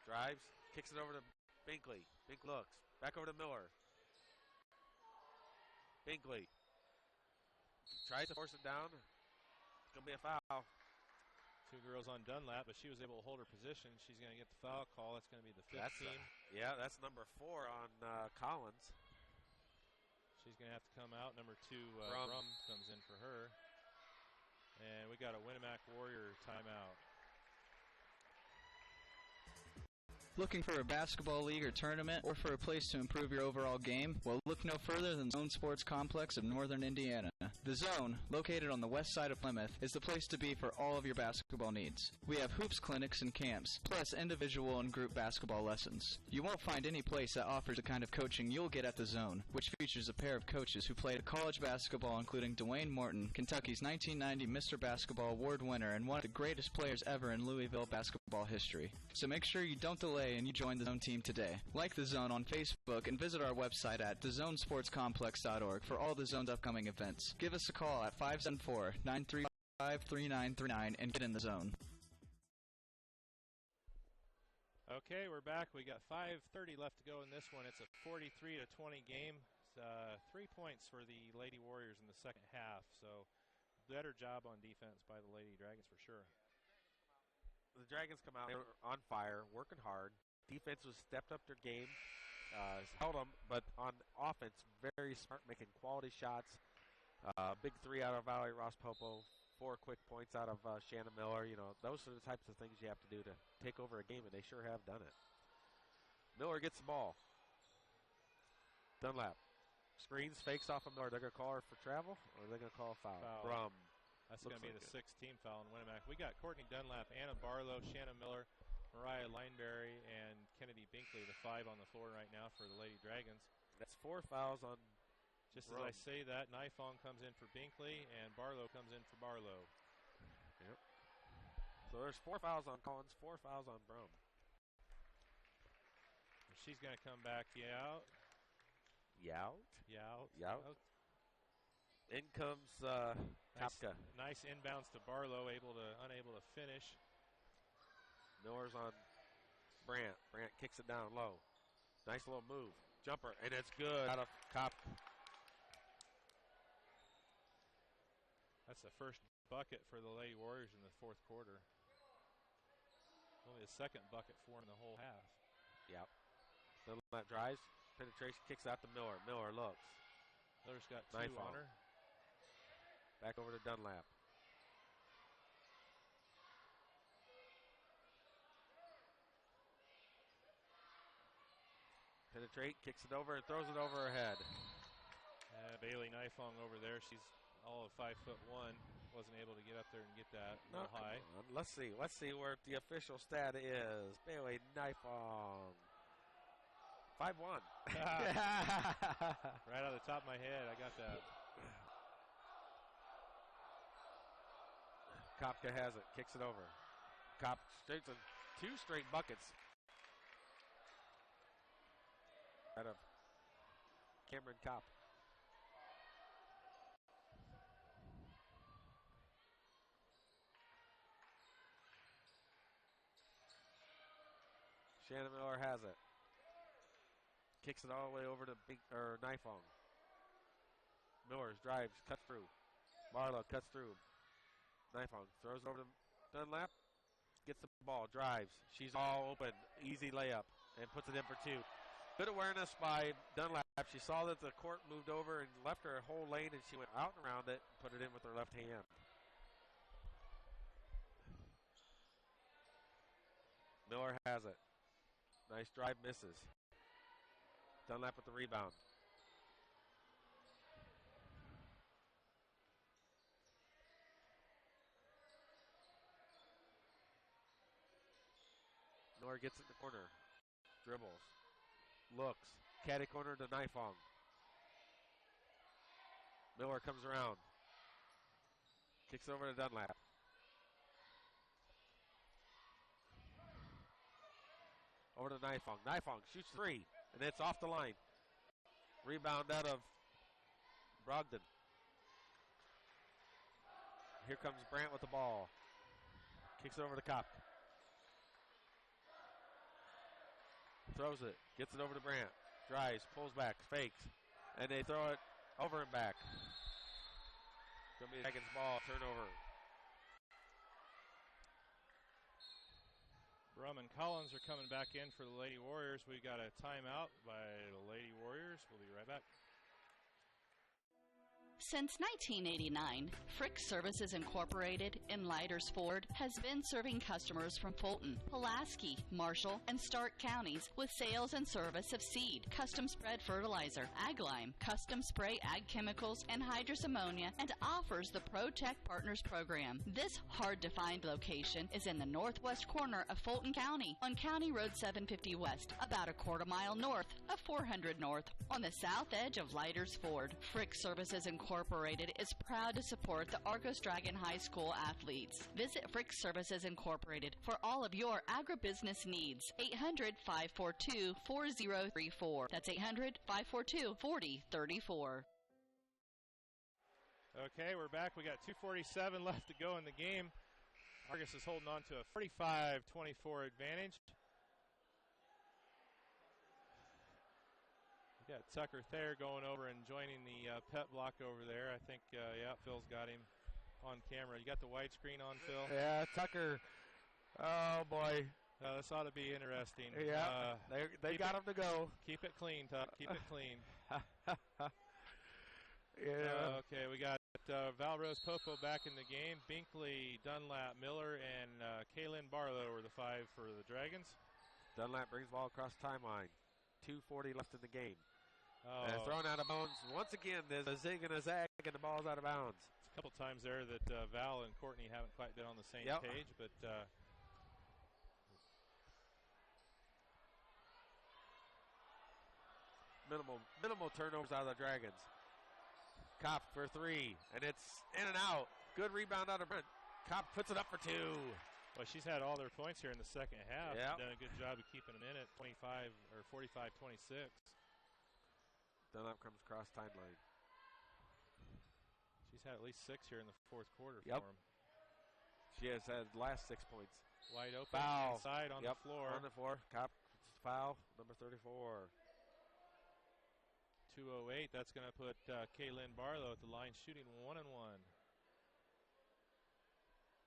Drives, kicks it over to Binkley. Binkley looks. Back over to Miller. Binkley. Tries to force it down. It's going to be a foul. 2 girls on Dunlap, but she was able to hold her position. She's going to get the foul call. That's going to be the 5th team. That's number 4 on Collins. She's going to have to come out. Number 2, Brum comes in for her. And we got a Winamac Warrior timeout. Looking for a basketball league or tournament, or for a place to improve your overall game? Well, look no further than the Zone Sports Complex of Northern Indiana. The Zone, located on the west side of Plymouth, is the place to be for all of your basketball needs. We have hoops clinics and camps, plus individual and group basketball lessons. You won't find any place that offers the kind of coaching you'll get at the Zone, which features a pair of coaches who played college basketball, including Dwayne Morton, Kentucky's 1990 Mr. Basketball Award winner and one of the greatest players ever in Louisville basketball history. So make sure you don't delay and you join the Zone team today. Like the Zone on Facebook and visit our website at thezonesportscomplex.org for all the Zone's upcoming events. Give us a call at 574-935-3939 and get in the Zone. Okay, we're back. We got 5:30 left to go in this one. It's a 43-20 game. It's, 3 points for the Lady Warriors in the second half. So better job on defense by the Lady Dragons for sure. The Dragons come out, they were on fire, working hard. Defense was stepped up their game, held them, but on offense, very smart, making quality shots. Big 3 out of Valerie Ross Popo, 4 quick points out of Shannon Miller. You know, those are the types of things you have to do to take over a game, and they sure have done it. Miller gets the ball. Dunlap screens, fakes off of Miller. They're going to call her for travel, or are they going to call a foul? Brum. That's going to be the 6th team foul in Winamac. We got Courtney Dunlap, Anna Barlow, Shannon Miller, Mariah Lineberry, and Kennedy Binkley, the 5 on the floor right now for the Lady Dragons. That's 4 fouls on Just Brum. As I say that, Nifong comes in for Binkley, and Barlow comes in for Barlow. Yep. So there's 4 fouls on Collins, 4 fouls on Brum. She's going to come back out. Yout. In comes Kopka. Nice inbounds to Barlow, unable to finish. Miller's on Brant. Brant kicks it down low. Nice little move. Jumper, and it's good out of Kopka. That's the first bucket for the Lady Warriors in the fourth quarter. Only the second bucket for him in the whole half. Yep. Dunlap drives, penetration, kicks out to Miller. Miller looks. Miller's got Knife two on her. Back over to Dunlap. Penetrate, kicks it over, and throws it over her head. Bailey Nifong over there. She's all of 5'1". Wasn't able to get up there and get that real high. Let's see where the official stat is. Bailey Nifong. 5'1". Right out of the top of my head, I got that. Kopka has it, kicks it over. Kopp straight to 2 straight buckets. Out of Cameron Kopp. Shannon Miller has it. Kicks it all the way over to Nifong. Millers drives, cuts through. Barlow cuts through. Nifong throws over to Dunlap. Gets the ball, drives. She's all open. Easy layup. And puts it in for 2. Good awareness by Dunlap. She saw that the court moved over and left her a whole lane, and she went out and around it and put it in with her left hand. Miller has it. Nice drive, misses. Dunlap with the rebound. Miller gets it in the corner. Dribbles. Looks. Caddy corner to Nifong. Miller comes around. Kicks over to Dunlap. Over to Nifong. Nifong shoots 3, and it's off the line. Rebound out of Brogdon. Here comes Brandt with the ball. Kicks it over to Kopp. Throws it. Gets it over to Brandt. Drives. Pulls back. Fakes. And they throw it over and back. Going to be a Dragons ball. Turnover. Brum and Collins are coming back in for the Lady Warriors. We've got a timeout by the Lady Warriors. We'll be right back. Since 1989, Frick Services Incorporated in Leiders Ford has been serving customers from Fulton, Pulaski, Marshall, and Stark counties with sales and service of seed, custom spread fertilizer, ag lime, custom spray ag chemicals, and hydrous ammonia, and offers the ProTech Partners program. This hard-to-find location is in the northwest corner of Fulton County on County Road 750 West, about a quarter mile north of 400 North, on the south edge of Leiders Ford. Frick Services Incorporated is proud to support the Argos Dragon High School athletes. Visit Frick Services Incorporated for all of your agribusiness needs. 800-542-4034. That's 800-542-4034. Okay, we're back. We got 2:47 left to go in the game. Argos is holding on to a 45-24 advantage. We got Tucker Thayer going over and joining the pet block over there. I think, yeah, Phil's got him on camera. You got the widescreen on, Phil? Yeah, Tucker. Oh, boy. This ought to be interesting. Yeah, they got him to go. Keep it clean, Tuck. Keep it clean. Yeah. Okay, we got Valrose Popo back in the game. Binkley, Dunlap, Miller, and Kaylin Barlow are the 5 for the Dragons. Dunlap brings the ball across the timeline. 2:40 left in the game. Oh. And thrown out of bounds. Once again, there's a zig and a zag, and the ball's out of bounds. It's a couple times there that Val and Courtney haven't quite been on the same page, but minimal turnovers out of the Dragons. Kopp for 3, and it's in and out. Good rebound out of Brent. Kopp puts it up for 2. Well, she's had all their points here in the second half. Yep. Done a good job of keeping them in at 25 or 45-26. Dunlap comes across timeline. She's had at least 6 here in the fourth quarter Yep. for them. She has had last 6 points. Wide open Foul. inside on the floor. On the floor. Kopp foul, number 34. 2:08. That's going to put Kaylin Barlow at the line shooting 1-1.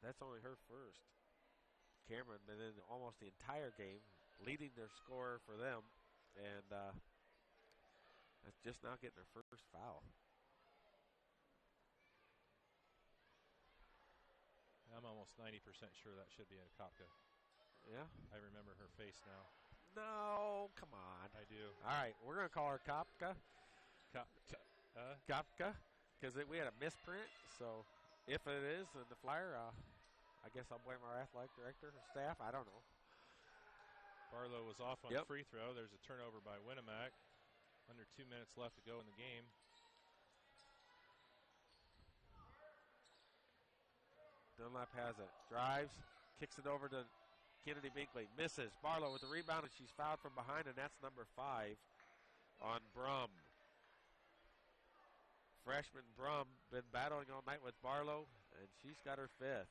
That's only her first. Cameron been in almost the entire game, leading their score for them, and that's just now getting their first foul. I'm almost 90% sure that should be a Kopka. Yeah? I remember her face now. No, come on. I do. All right, we're going to call her Kopka. Kopka, because we had a misprint. So if it is in the flyer, I guess I'll blame our athletic director or staff. I don't know. Barlow was off on the free throw. There's a turnover by Winamac. Under 2 minutes left to go in the game. Dunlap has it. Drives, kicks it over to Kennedy Binkley. Misses. Barlow with the rebound, and she's fouled from behind, and that's number 5 on Brum. Freshman Brum been battling all night with Barlow, and she's got her 5th.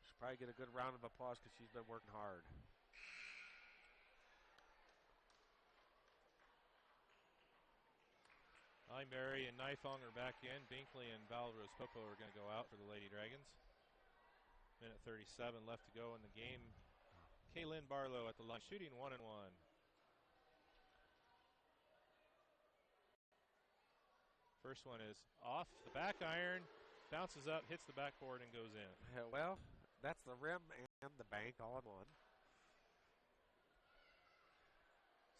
She'll probably get a good round of applause because she's been working hard. Lineberry and Nifong are back in. Binkley and Valrose Popo are going to go out for the Lady Dragons. Minute 37 left to go in the game. Kaylin Barlow at the line, shooting 1 and 1. First one is off the back iron, bounces up, hits the backboard, and goes in. Well, that's the rim and the bank all in one.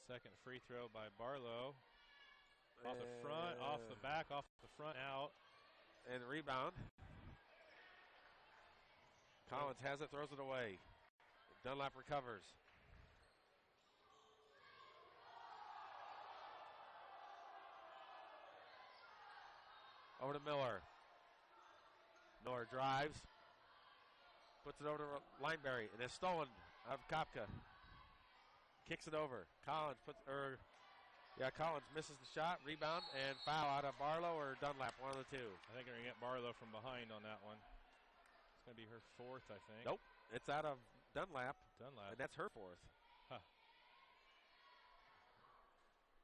Second free throw by Barlow. Off the front, off the back, off the front, out. And the rebound. Collins has it, throws it away. Dunlap recovers. Over to Miller. Miller drives. Puts it over to Lineberry, and it's stolen out of Kopka. Kicks it over. Collins Collins misses the shot, rebound, and foul out of Barlow or Dunlap, one of the two. I think they're going to get Barlow from behind on that one. It's going to be her 4th, I think. Nope, it's out of Dunlap. And that's her 4th. Huh.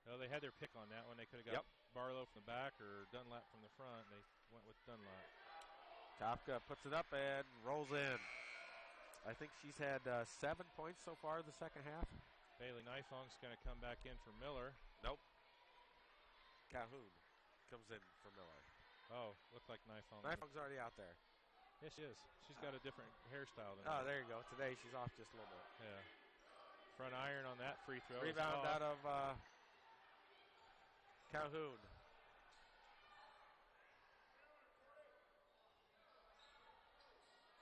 No, they had their pick on that one. They could have got Barlow from the back or Dunlap from the front. They went with Dunlap. Kopka puts it up and rolls in. I think she's had 7 points so far in the second half. Bailey Nifong's going to come back in for Miller. Nope. Calhoun comes in for Miller. Oh, looked like Nifong. Nifong's already out there. Yes, she is. She's got a different hairstyle than there you go. Today she's off just a little bit. Yeah. Front iron on that free throw. Rebound out of Calhoun.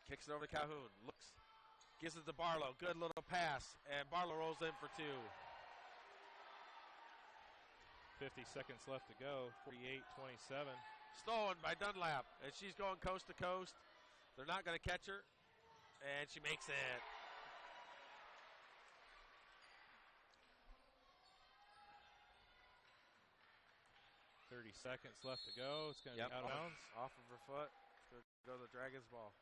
Kicks it over to Calhoun. Looks. Gives it to Barlow. Good little pass. And Barlow rolls in for 2. 50 seconds left to go. 48-27. Stolen by Dunlap. And she's going coast to coast. They're not going to catch her. And she makes it. .30 seconds left to go. It's going to be out of bounds. Off of her foot. It's going to go to the Dragons' ball.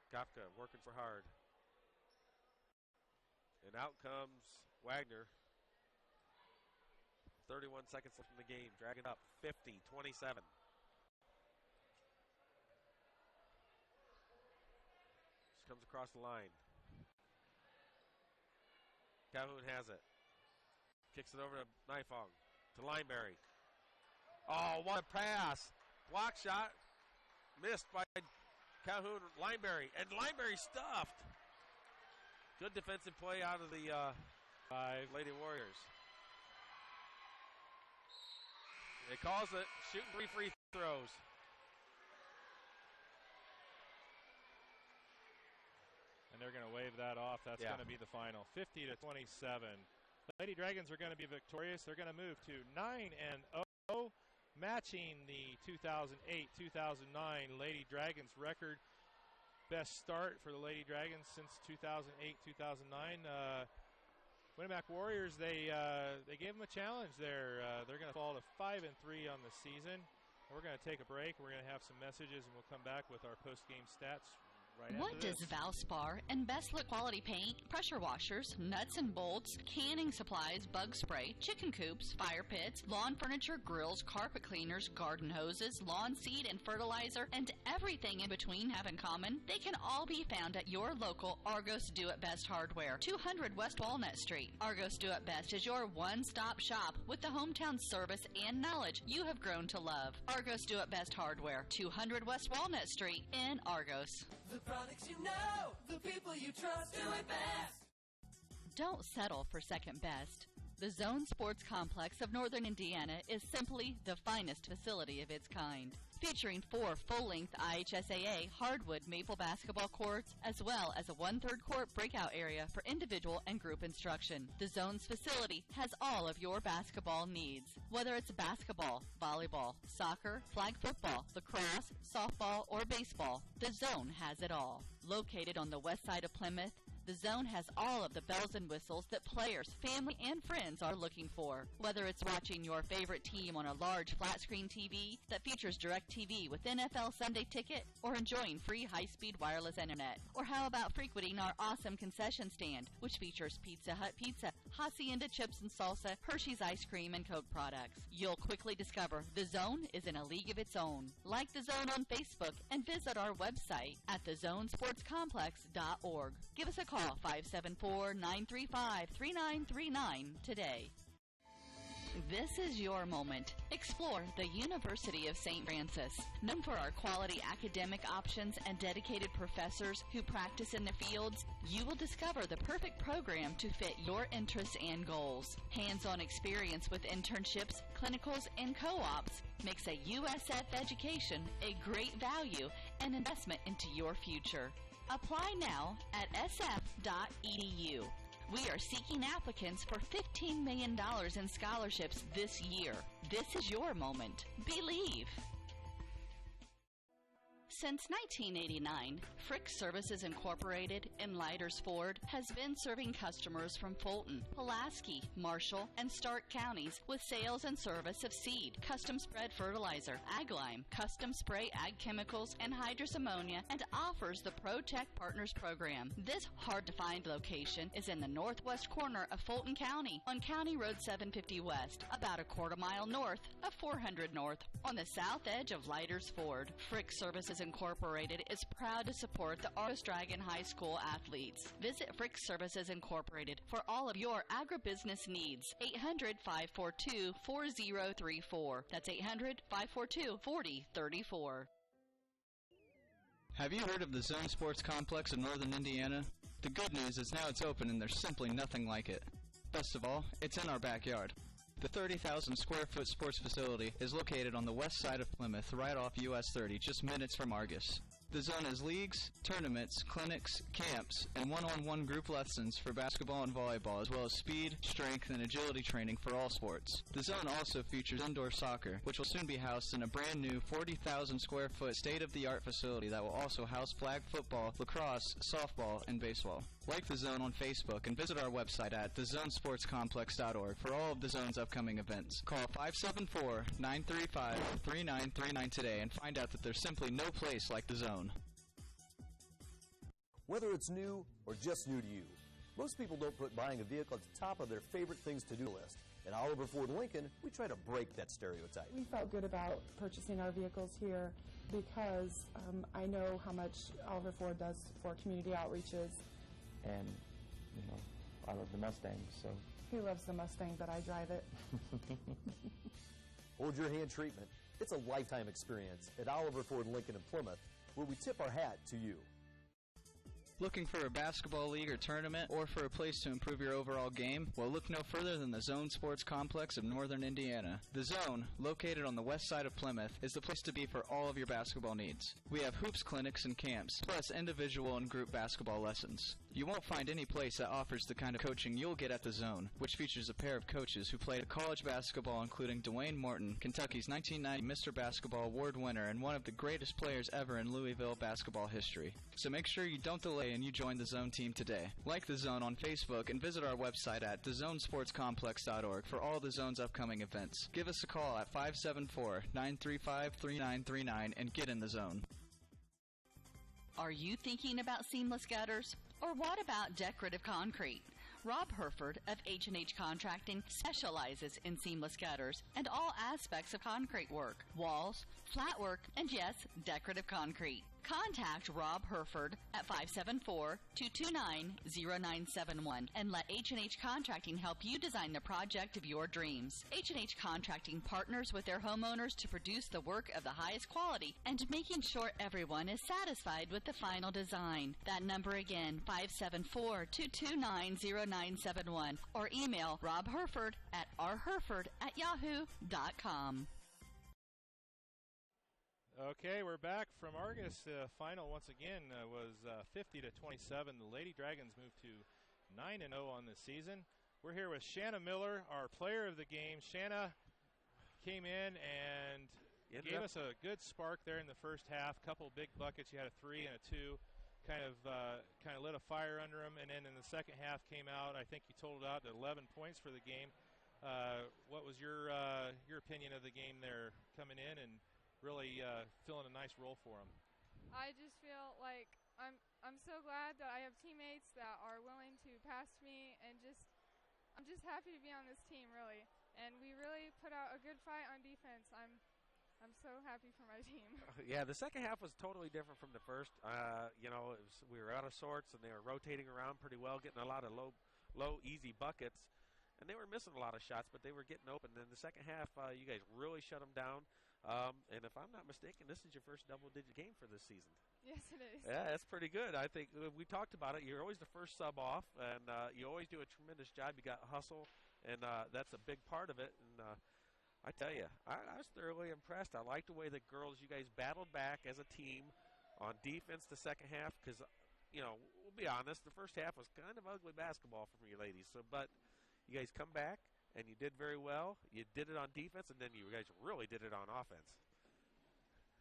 Kopka working for hard. And out comes Wagner. 31 seconds left in the game. Dragon up 50-27. Just comes across the line. Calhoun has it. Kicks it over to Nifong. To Lineberry. Oh, what a pass. Block shot. Missed by Calhoun, Lineberry, and Lineberry stuffed. Good defensive play out of the Lady Warriors. It calls it shooting 3 free throws. And they're going to wave that off. That's going to be the final. 50-27. Lady Dragons are going to be victorious. They're going to move to 9-0. Matching the 2008-2009 Lady Dragons record. Best start for the Lady Dragons since 2008-2009. Winamac Warriors, they gave them a challenge there. They're going to fall to 5-3 on the season. We're going to take a break. We're going to have some messages, and we'll come back with our post-game stats right What after does this. Valspar and Best Look Quality Paint, pressure washers, nuts and bolts, canning supplies, bug spray, chicken coops, fire pits, lawn furniture, grills, carpet cleaners, garden hoses, lawn seed and fertilizer, and everything in between have in common? They can all be found at your local Argos Do It Best Hardware, 200 West Walnut Street. Argos Do It Best is your one-stop shop with the hometown service and knowledge you have grown to love. Argos Do It Best Hardware, 200 West Walnut Street in Argos. The products you know, the people you trust, do it best. Don't settle for second best. The Zone Sports Complex of Northern Indiana is simply the finest facility of its kind, featuring 4 full-length IHSAA hardwood maple basketball courts, as well as a 1/3 court breakout area for individual and group instruction. The Zone's facility has all of your basketball needs, whether it's basketball, volleyball, soccer, flag football, lacrosse, softball, or baseball. The Zone has it all. Located on the west side of Plymouth, the Zone has all of the bells and whistles that players, family, and friends are looking for. Whether it's watching your favorite team on a large flat-screen TV that features DirecTV with NFL Sunday Ticket, or enjoying free high-speed wireless internet. Or how about frequenting our awesome concession stand, which features Pizza Hut pizza, Hacienda chips and salsa, Hershey's ice cream, and Coke products. You'll quickly discover the Zone is in a league of its own. Like the Zone on Facebook and visit our website at thezonesportscomplex.org. Give us a call, 574-935-3939 today. This is your moment. Explore the University of St. Francis. Known for our quality academic options and dedicated professors who practice in the fields, you will discover the perfect program to fit your interests and goals. Hands-on experience with internships, clinicals, and co-ops makes a USF education a great value and investment into your future. Apply now at sf.edu. We are seeking applicants for $15 million in scholarships this year. This is your moment. Believe. Since 1989, Frick Services Incorporated in Leiders Ford has been serving customers from Fulton, Pulaski, Marshall, and Stark counties with sales and service of seed, custom spread fertilizer, ag lime, custom spray ag chemicals, and hydrous ammonia, and offers the ProTech Partners program. This hard-to-find location is in the northwest corner of Fulton County on County Road 750 West, about a quarter mile north of 400 North, on the south edge of Leiders Ford. Frick Services Incorporated is proud to support the Argos Dragon High School athletes. Visit Frick Services Incorporated for all of your agribusiness needs. 800-542-4034. That's 800-542-4034. Have you heard of the Zone Sports Complex in Northern Indiana? The good news is now it's open and there's simply nothing like it. Best of all, it's in our backyard. The 30,000 square foot sports facility is located on the west side of Plymouth, right off US 30, just minutes from Argos. The Zone has leagues, tournaments, clinics, camps, and one-on-one group lessons for basketball and volleyball, as well as speed, strength, and agility training for all sports. The Zone also features indoor soccer, which will soon be housed in a brand new 40,000 square foot state-of-the-art facility that will also house flag football, lacrosse, softball, and baseball. Like the Zone on Facebook and visit our website at thezonesportscomplex.org for all of the Zone's upcoming events. Call 574-935-3939 today and find out that there's simply no place like the Zone. Whether it's new or just new to you, most people don't put buying a vehicle at the top of their favorite things to do list. At Oliver Ford Lincoln, we try to break that stereotype. We felt good about purchasing our vehicles here because I know how much Oliver Ford does for community outreaches. And, I love the Mustang, so. He loves the Mustang, but I drive it. Hold your hand treatment. It's a lifetime experience at Oliver Ford Lincoln in Plymouth, where we tip our hat to you. Looking for a basketball league or tournament, or for a place to improve your overall game? Well, look no further than the Zone Sports Complex of Northern Indiana. The Zone, located on the west side of Plymouth, is the place to be for all of your basketball needs. We have hoops clinics and camps, plus individual and group basketball lessons. You won't find any place that offers the kind of coaching you'll get at the Zone, which features a pair of coaches who played college basketball, including Dwayne Morton, Kentucky's 1990 Mr. Basketball Award winner and one of the greatest players ever in Louisville basketball history. So make sure you don't delay and you join the Zone team today. Like the Zone on Facebook and visit our website at thezonesportscomplex.org for all the Zone's upcoming events. Give us a call at 574-935-3939 and get in the Zone. Are you thinking about seamless gutters? Or what about decorative concrete? Rob Herford of H&H Contracting specializes in seamless gutters and all aspects of concrete work, walls, flat work, and yes, decorative concrete. Contact Rob Herford at 574-229-0971 and let H&H Contracting help you design the project of your dreams. H&H Contracting partners with their homeowners to produce the work of the highest quality and making sure everyone is satisfied with the final design. That number again, 574-229-0971 or email Rob Herford at rherford@yahoo.com. Okay, we're back from Argos. Final once again was 50-27. The Lady Dragons moved to 9-0 on the season. We're here with Shanna Miller, our player of the game. Shanna came in and gave us a good spark there in the first half. Couple big buckets. You had a 3 and a 2. Kind of lit a fire under them. And then in the second half came out. I think you totaled out to 11 points for the game. What was your opinion of the game there coming in and really filling a nice role for them? I just feel like I'm so glad that I have teammates that are willing to pass to me, and I'm just happy to be on this team, really. And we really put out a good fight on defense. I'm so happy for my team. Yeah, the second half was totally different from the first. We were out of sorts, and they were rotating around pretty well, getting a lot of low, easy buckets. And they were missing a lot of shots, but they were getting open. And in the second half, you guys really shut them down. And if I'm not mistaken, this is your first double-digit game for this season. Yes, it is. Yeah, that's pretty good. I think we talked about it. You're always the first sub off, and you always do a tremendous job. You got hustle, and that's a big part of it. And I tell you, I was thoroughly impressed. I like the way the girls, you guys battled back as a team on defense the second half because, we'll be honest, the first half was kind of ugly basketball for you ladies. But you guys come back, and you did very well. You did it on defense, and then you guys really did it on offense.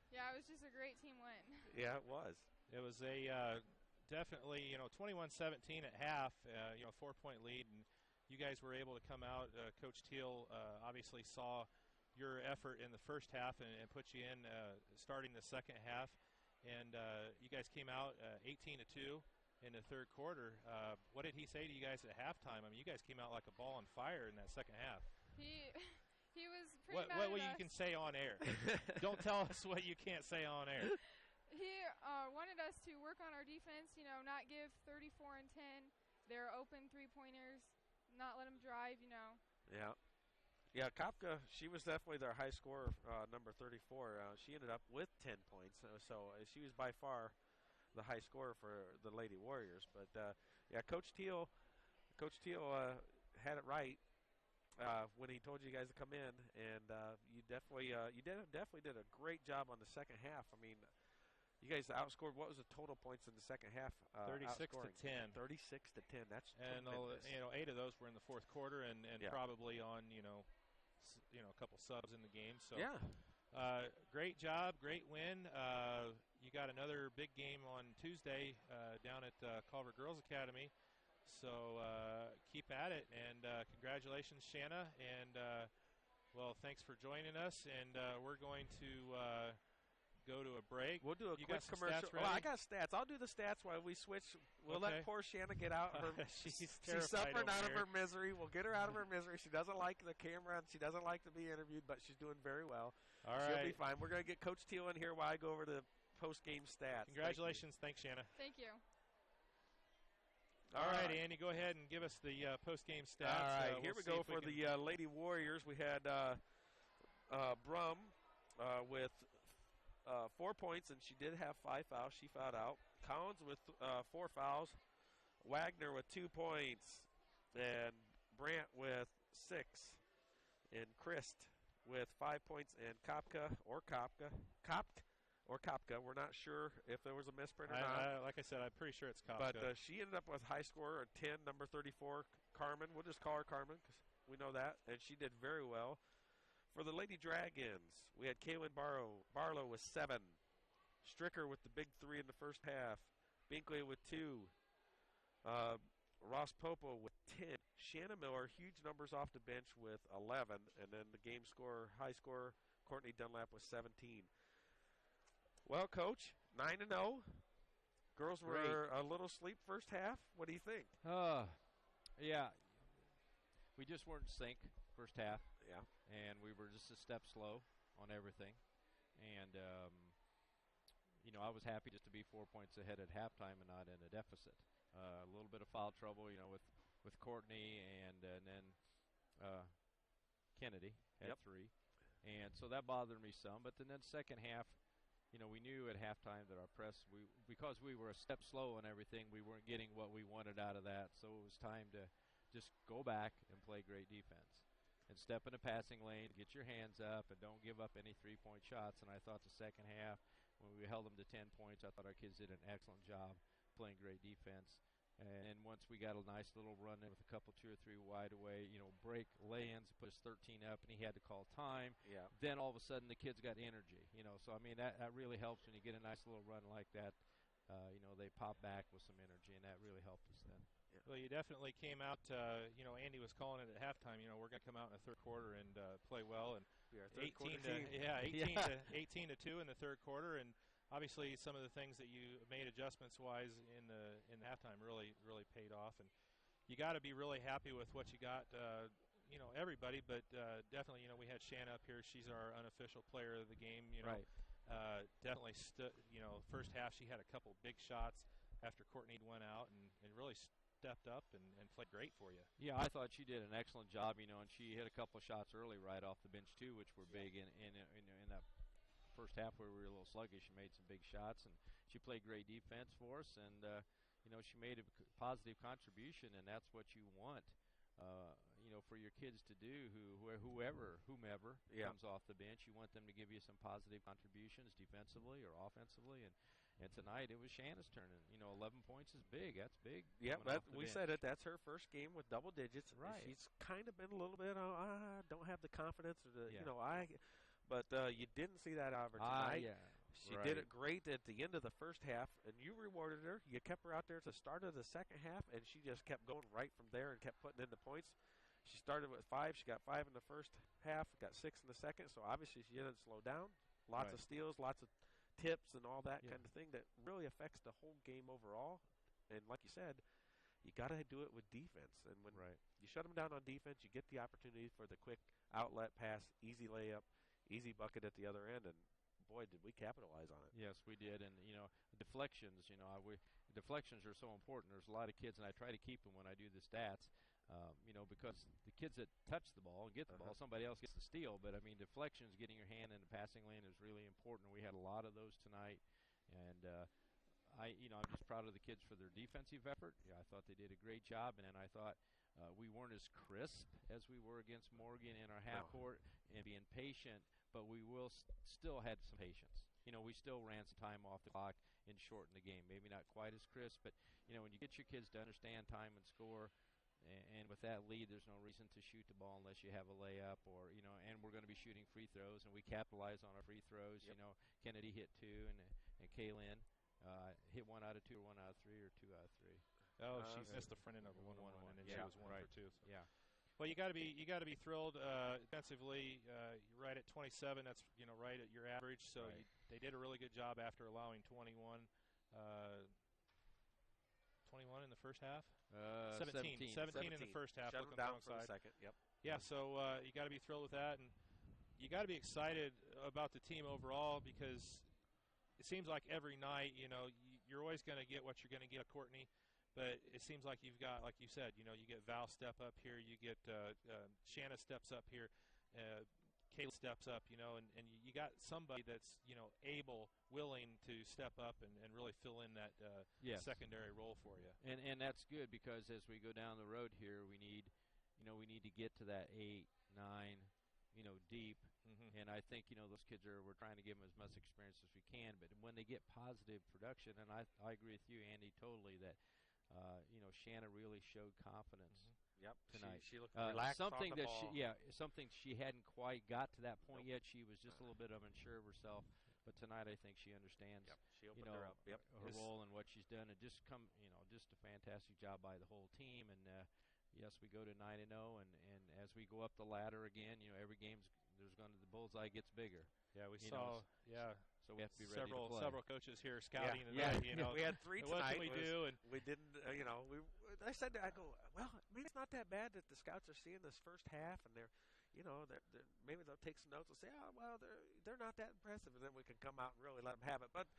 Yeah, it was just a great team win. Yeah, it was. It was a definitely, 21-17 at half, 4-point lead, and you guys were able to come out. Coach Teal obviously saw your effort in the first half and put you in starting the second half, and you guys came out 18-2. In the third quarter. What did he say to you guys at halftime? I mean, you guys came out like a ball on fire in that second half. He was pretty mad what at you can say on air? Don't tell us what you can't say on air. He wanted us to work on our defense, not give 34 and 10. They're open three-pointers, not let them drive, Yeah. Yeah, Kopka, she was definitely their high scorer, number 34. She ended up with 10 points, so she was by far the high scorer for the Lady Warriors. But Coach Teal had it right when he told you guys to come in, and you definitely did a great job on the second half. I mean, you guys outscored. What was the total points in the second half? 36-10. 36-10. That's and tremendous. 8 of those were in the fourth quarter, and probably on a couple subs in the game. So yeah. Great job, great win. You got another big game on Tuesday down at Culver Girls Academy. So keep at it, and congratulations, Shanna. And, thanks for joining us. And we're going to go to a break. We'll do a quick commercial. Well, I got stats. I'll do the stats while we switch. We'll let poor Shanna get out. She's suffering out of here. her misery. We'll get her out of her misery. She doesn't like the camera, and she doesn't like to be interviewed, but she's doing very well. All She'll right. be fine. We're going to get Coach Teal in here while I go over the post-game stats. Congratulations. Thanks, Shanna. Thank you. All right, Andy, go ahead and give us the post-game stats. All right, here we'll we go for the Lady Warriors. We had Brum with 4 points, and she did have 5 fouls. She fouled out. Collins with 4 fouls. Wagner with 2 points. And Brandt with 6. And Christ with 5 points. And Kopka, we're not sure if there was a misprint or not. Like I said, I'm pretty sure it's Kopka. But she ended up with high scorer at 10, number 34, Carmen. We'll just call her Carmen because we know that. And she did very well. For the Lady Dragons, we had Kaylin Barlow with 7. Stricker with the big 3 in the first half. Binkley with 2. Ross Popo with 10. Shanna Miller, huge numbers off the bench with 11. And then the game scorer, high scorer, Courtney Dunlap with 17. Well, Coach, 9-0. Girls were a little asleep first half. What do you think? Yeah. We just weren't in sync first half. Yeah. And we were just a step slow on everything. And, I was happy just to be 4 points ahead at halftime and not in a deficit. A little bit of foul trouble, with Courtney and then Kennedy at 3. And so that bothered me some. But then second half, we knew at halftime that our press, because we were a step slow on everything, we weren't getting what we wanted out of that. So it was time to just go back and play great defense. And step in a passing lane, get your hands up, and don't give up any three-point shots. And I thought the second half, when we held them to 10 points, I thought our kids did an excellent job playing great defense. And once we got a nice little run in with a couple, 2 or 3 wide away, break lay-ins, put us 13 up, and he had to call time. Yeah. Then all of a sudden the kids got energy. So I mean that really helps when you get a nice little run like that. They pop back with some energy, and that really helped us then. Yeah. Well, you definitely came out. Andy was calling it at halftime. We're going to come out in the third quarter and play well. And 18 to 2 in the third quarter. And obviously, some of the things that you made adjustments-wise in the halftime really paid off. And you got to be really happy with what you got. Everybody, but definitely, we had Shanna up here. She's our unofficial player of the game. Right. Definitely first half she had a couple big shots after Courtney went out and really stepped up and played great for you. Yeah, I thought she did an excellent job, and she hit a couple of shots early right off the bench too, which were big in that first half where we were a little sluggish. She made some big shots, and she played great defense for us, and she made a positive contribution, and that's what you want. For your kids to do, whomever comes off the bench, you want them to give you some positive contributions defensively or offensively. And tonight it was Shanna's turn. And 11 points is big. That's big. Yeah, we said it. That's her first game with double digits. Right. She's kind of been a little bit, don't have the confidence or but you didn't see that out of her tonight. She did it great at the end of the first half, and you rewarded her. You kept her out there at the start of the second half, and she just kept going right from there and kept putting in the points. She started with 5. She got 5 in the first half, got 6 in the second, so obviously she didn't slow down. Lots of steals, lots of tips and all that kind of thing that really affects the whole game overall. And like you said, you got to do it with defense. And when you shut them down on defense, you get the opportunity for the quick outlet pass, easy layup, easy bucket at the other end, and boy, did we capitalize on it. Yes, we did. And, deflections, deflections are so important. There's a lot of kids, and I try to keep them when I do the stats, because the kids that touch the ball and get the ball, somebody else gets the steal. But, deflections, getting your hand in the passing lane is really important. We had a lot of those tonight. And, I'm just proud of the kids for their defensive effort. Yeah, I thought they did a great job. And then I thought we weren't as crisp as we were against Morgan in our half court and being patient, but we still had some patience. We still ran some time off the clock and shortened the game. Maybe not quite as crisp, but, when you get your kids to understand time and score, and with that lead, there's no reason to shoot the ball unless you have a layup or, and we're going to be shooting free throws, and we capitalize on our free throws. Yep. Kennedy hit 2, and Kaylin hit 1 out of 2 or 1 out of 3 or 2 out of 3. Oh, she missed the front end of a 1-1, and then she was 1 for 2. So. Yeah. Well, you got to be thrilled defensively. You're right at 27. That's right at your average. So they did a really good job after allowing 21. 21 in the first half. 17 in the first half. Shut them down for the second. Yep. Yeah. So you got to be thrilled with that, and you got to be excited about the team overall because it seems like every night, you're always going to get what you're going to get at Courtney. But it seems like you've got, like you said, you get Val step up here, you get Shanna steps up here, Kayla steps up, and you got somebody that's, able, willing to step up and really fill in that secondary role for you. And that's good because as we go down the road here, we need to get to that 8, 9, deep. Mm-hmm. And I think, those kids we're trying to give them as much experience as we can. But when they get positive production, and I agree with you, Andy, totally, that Shanna really showed confidence tonight. She looked relaxed something on the that ball. Something she hadn't quite got to that point yet. She was just a little bit unsure of herself. But tonight I think she understands she opened her up. Her role and what she's done. And just a fantastic job by the whole team. And yes, we go to 9-0, and as we go up the ladder again, every game's the bullseye gets bigger. Yeah, we saw. So we have to be ready to play. Several coaches here scouting tonight. You know, we had 3 tonight. What can we do? And we didn't. I said, I go, well, maybe it's not that bad that the scouts are seeing this first half, and they're maybe they'll take some notes and say, oh, well, they're not that impressive, and then we can come out and really let them have it. But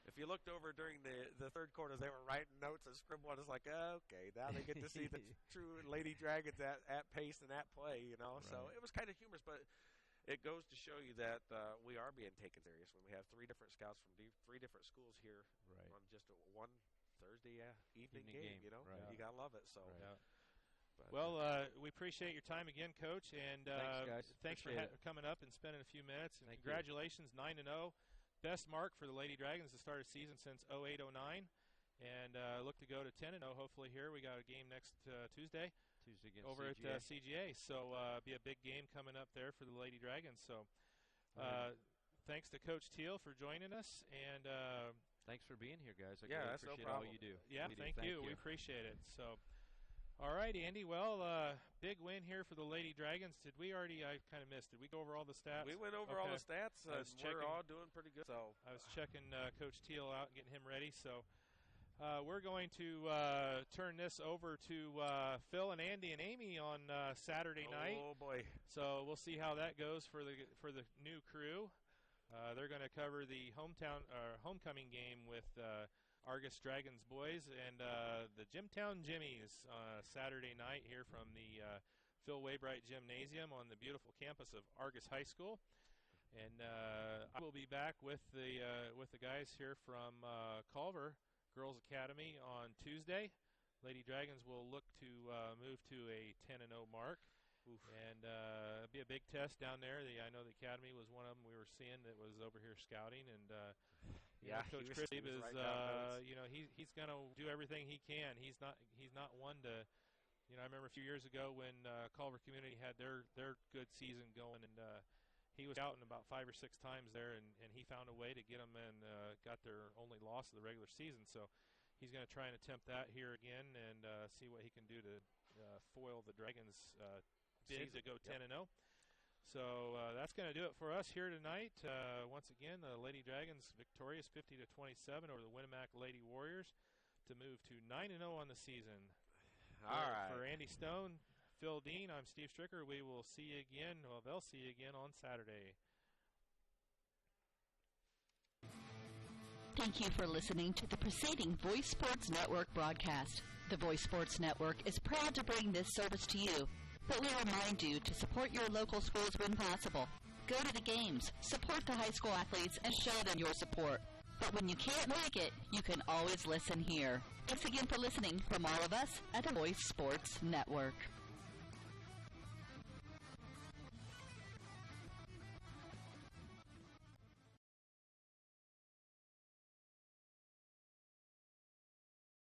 if you looked over during the third quarter, they were writing notes and scribbling. It's like, okay, now they get to see the true Lady Dragons at pace and at play, you know. Right. So it was kind of humorous, but it goes to show you that we are being taken serious when we have 3 different scouts from 3 different schools here on just one Thursday evening game. You know, you gotta love it. So. Right. But, well, we appreciate your time again, Coach, and thanks, thanks for coming up and spending a few minutes. And Thank congratulations, 9-0, best mark for the Lady Dragons to start a season since 08-09, and look to go to 10-0. Hopefully, here we got a game next Tuesday against over CGA. at CGA. So be a big game coming up there for the Lady Dragons. So thanks to Coach Teal for joining us, and thanks for being here, guys. I that's appreciate no all you do. Yeah, thank you. We appreciate it. So. All right, Andy. Well, big win here for the Lady Dragons. Did we already? I kind of missed. Did we go over all the stats? We went over all the stats. We're all doing pretty good. So I was checking Coach Teal out and getting him ready. So we're going to turn this over to Phil and Andy and Amy on Saturday night. Oh boy! So we'll see how that goes for the new crew. They're going to cover the homecoming game with Argos Dragons boys and the Jimtown Jimmies Saturday night here from the Phil Waybright Gymnasium on the beautiful campus of Argos High School. And I will be back with the guys here from Culver Girls Academy on Tuesday. Lady Dragons will look to move to a 10-0 mark. Oof. And it'll be a big test down there. I know the Academy was one of them we were seeing that was over here scouting, and Coach Christie is he's going to do everything he can. He's not one to, I remember a few years ago when Culver Community had their good season going, and he was scouting about 5 or 6 times there, and he found a way to get them and got their only loss of the regular season. So he's going to try and attempt that here again and see what he can do to foil the Dragons' bid to go 10-0. So that's going to do it for us here tonight. Once again, the Lady Dragons victorious 50-27 over the Winamac Lady Warriors to move to 9-0 on the season. All right. For Andy Stone, Phil Dean, I'm Steve Stricker. We will see you again. Well, they'll see you again on Saturday. Thank you for listening to the preceding Voice Sports Network broadcast. The Voice Sports Network is proud to bring this service to you, but we remind you to support your local schools when possible. Go to the games, support the high school athletes, and show them your support. But when you can't make it, you can always listen here. Thanks again for listening from all of us at the Voice Sports Network.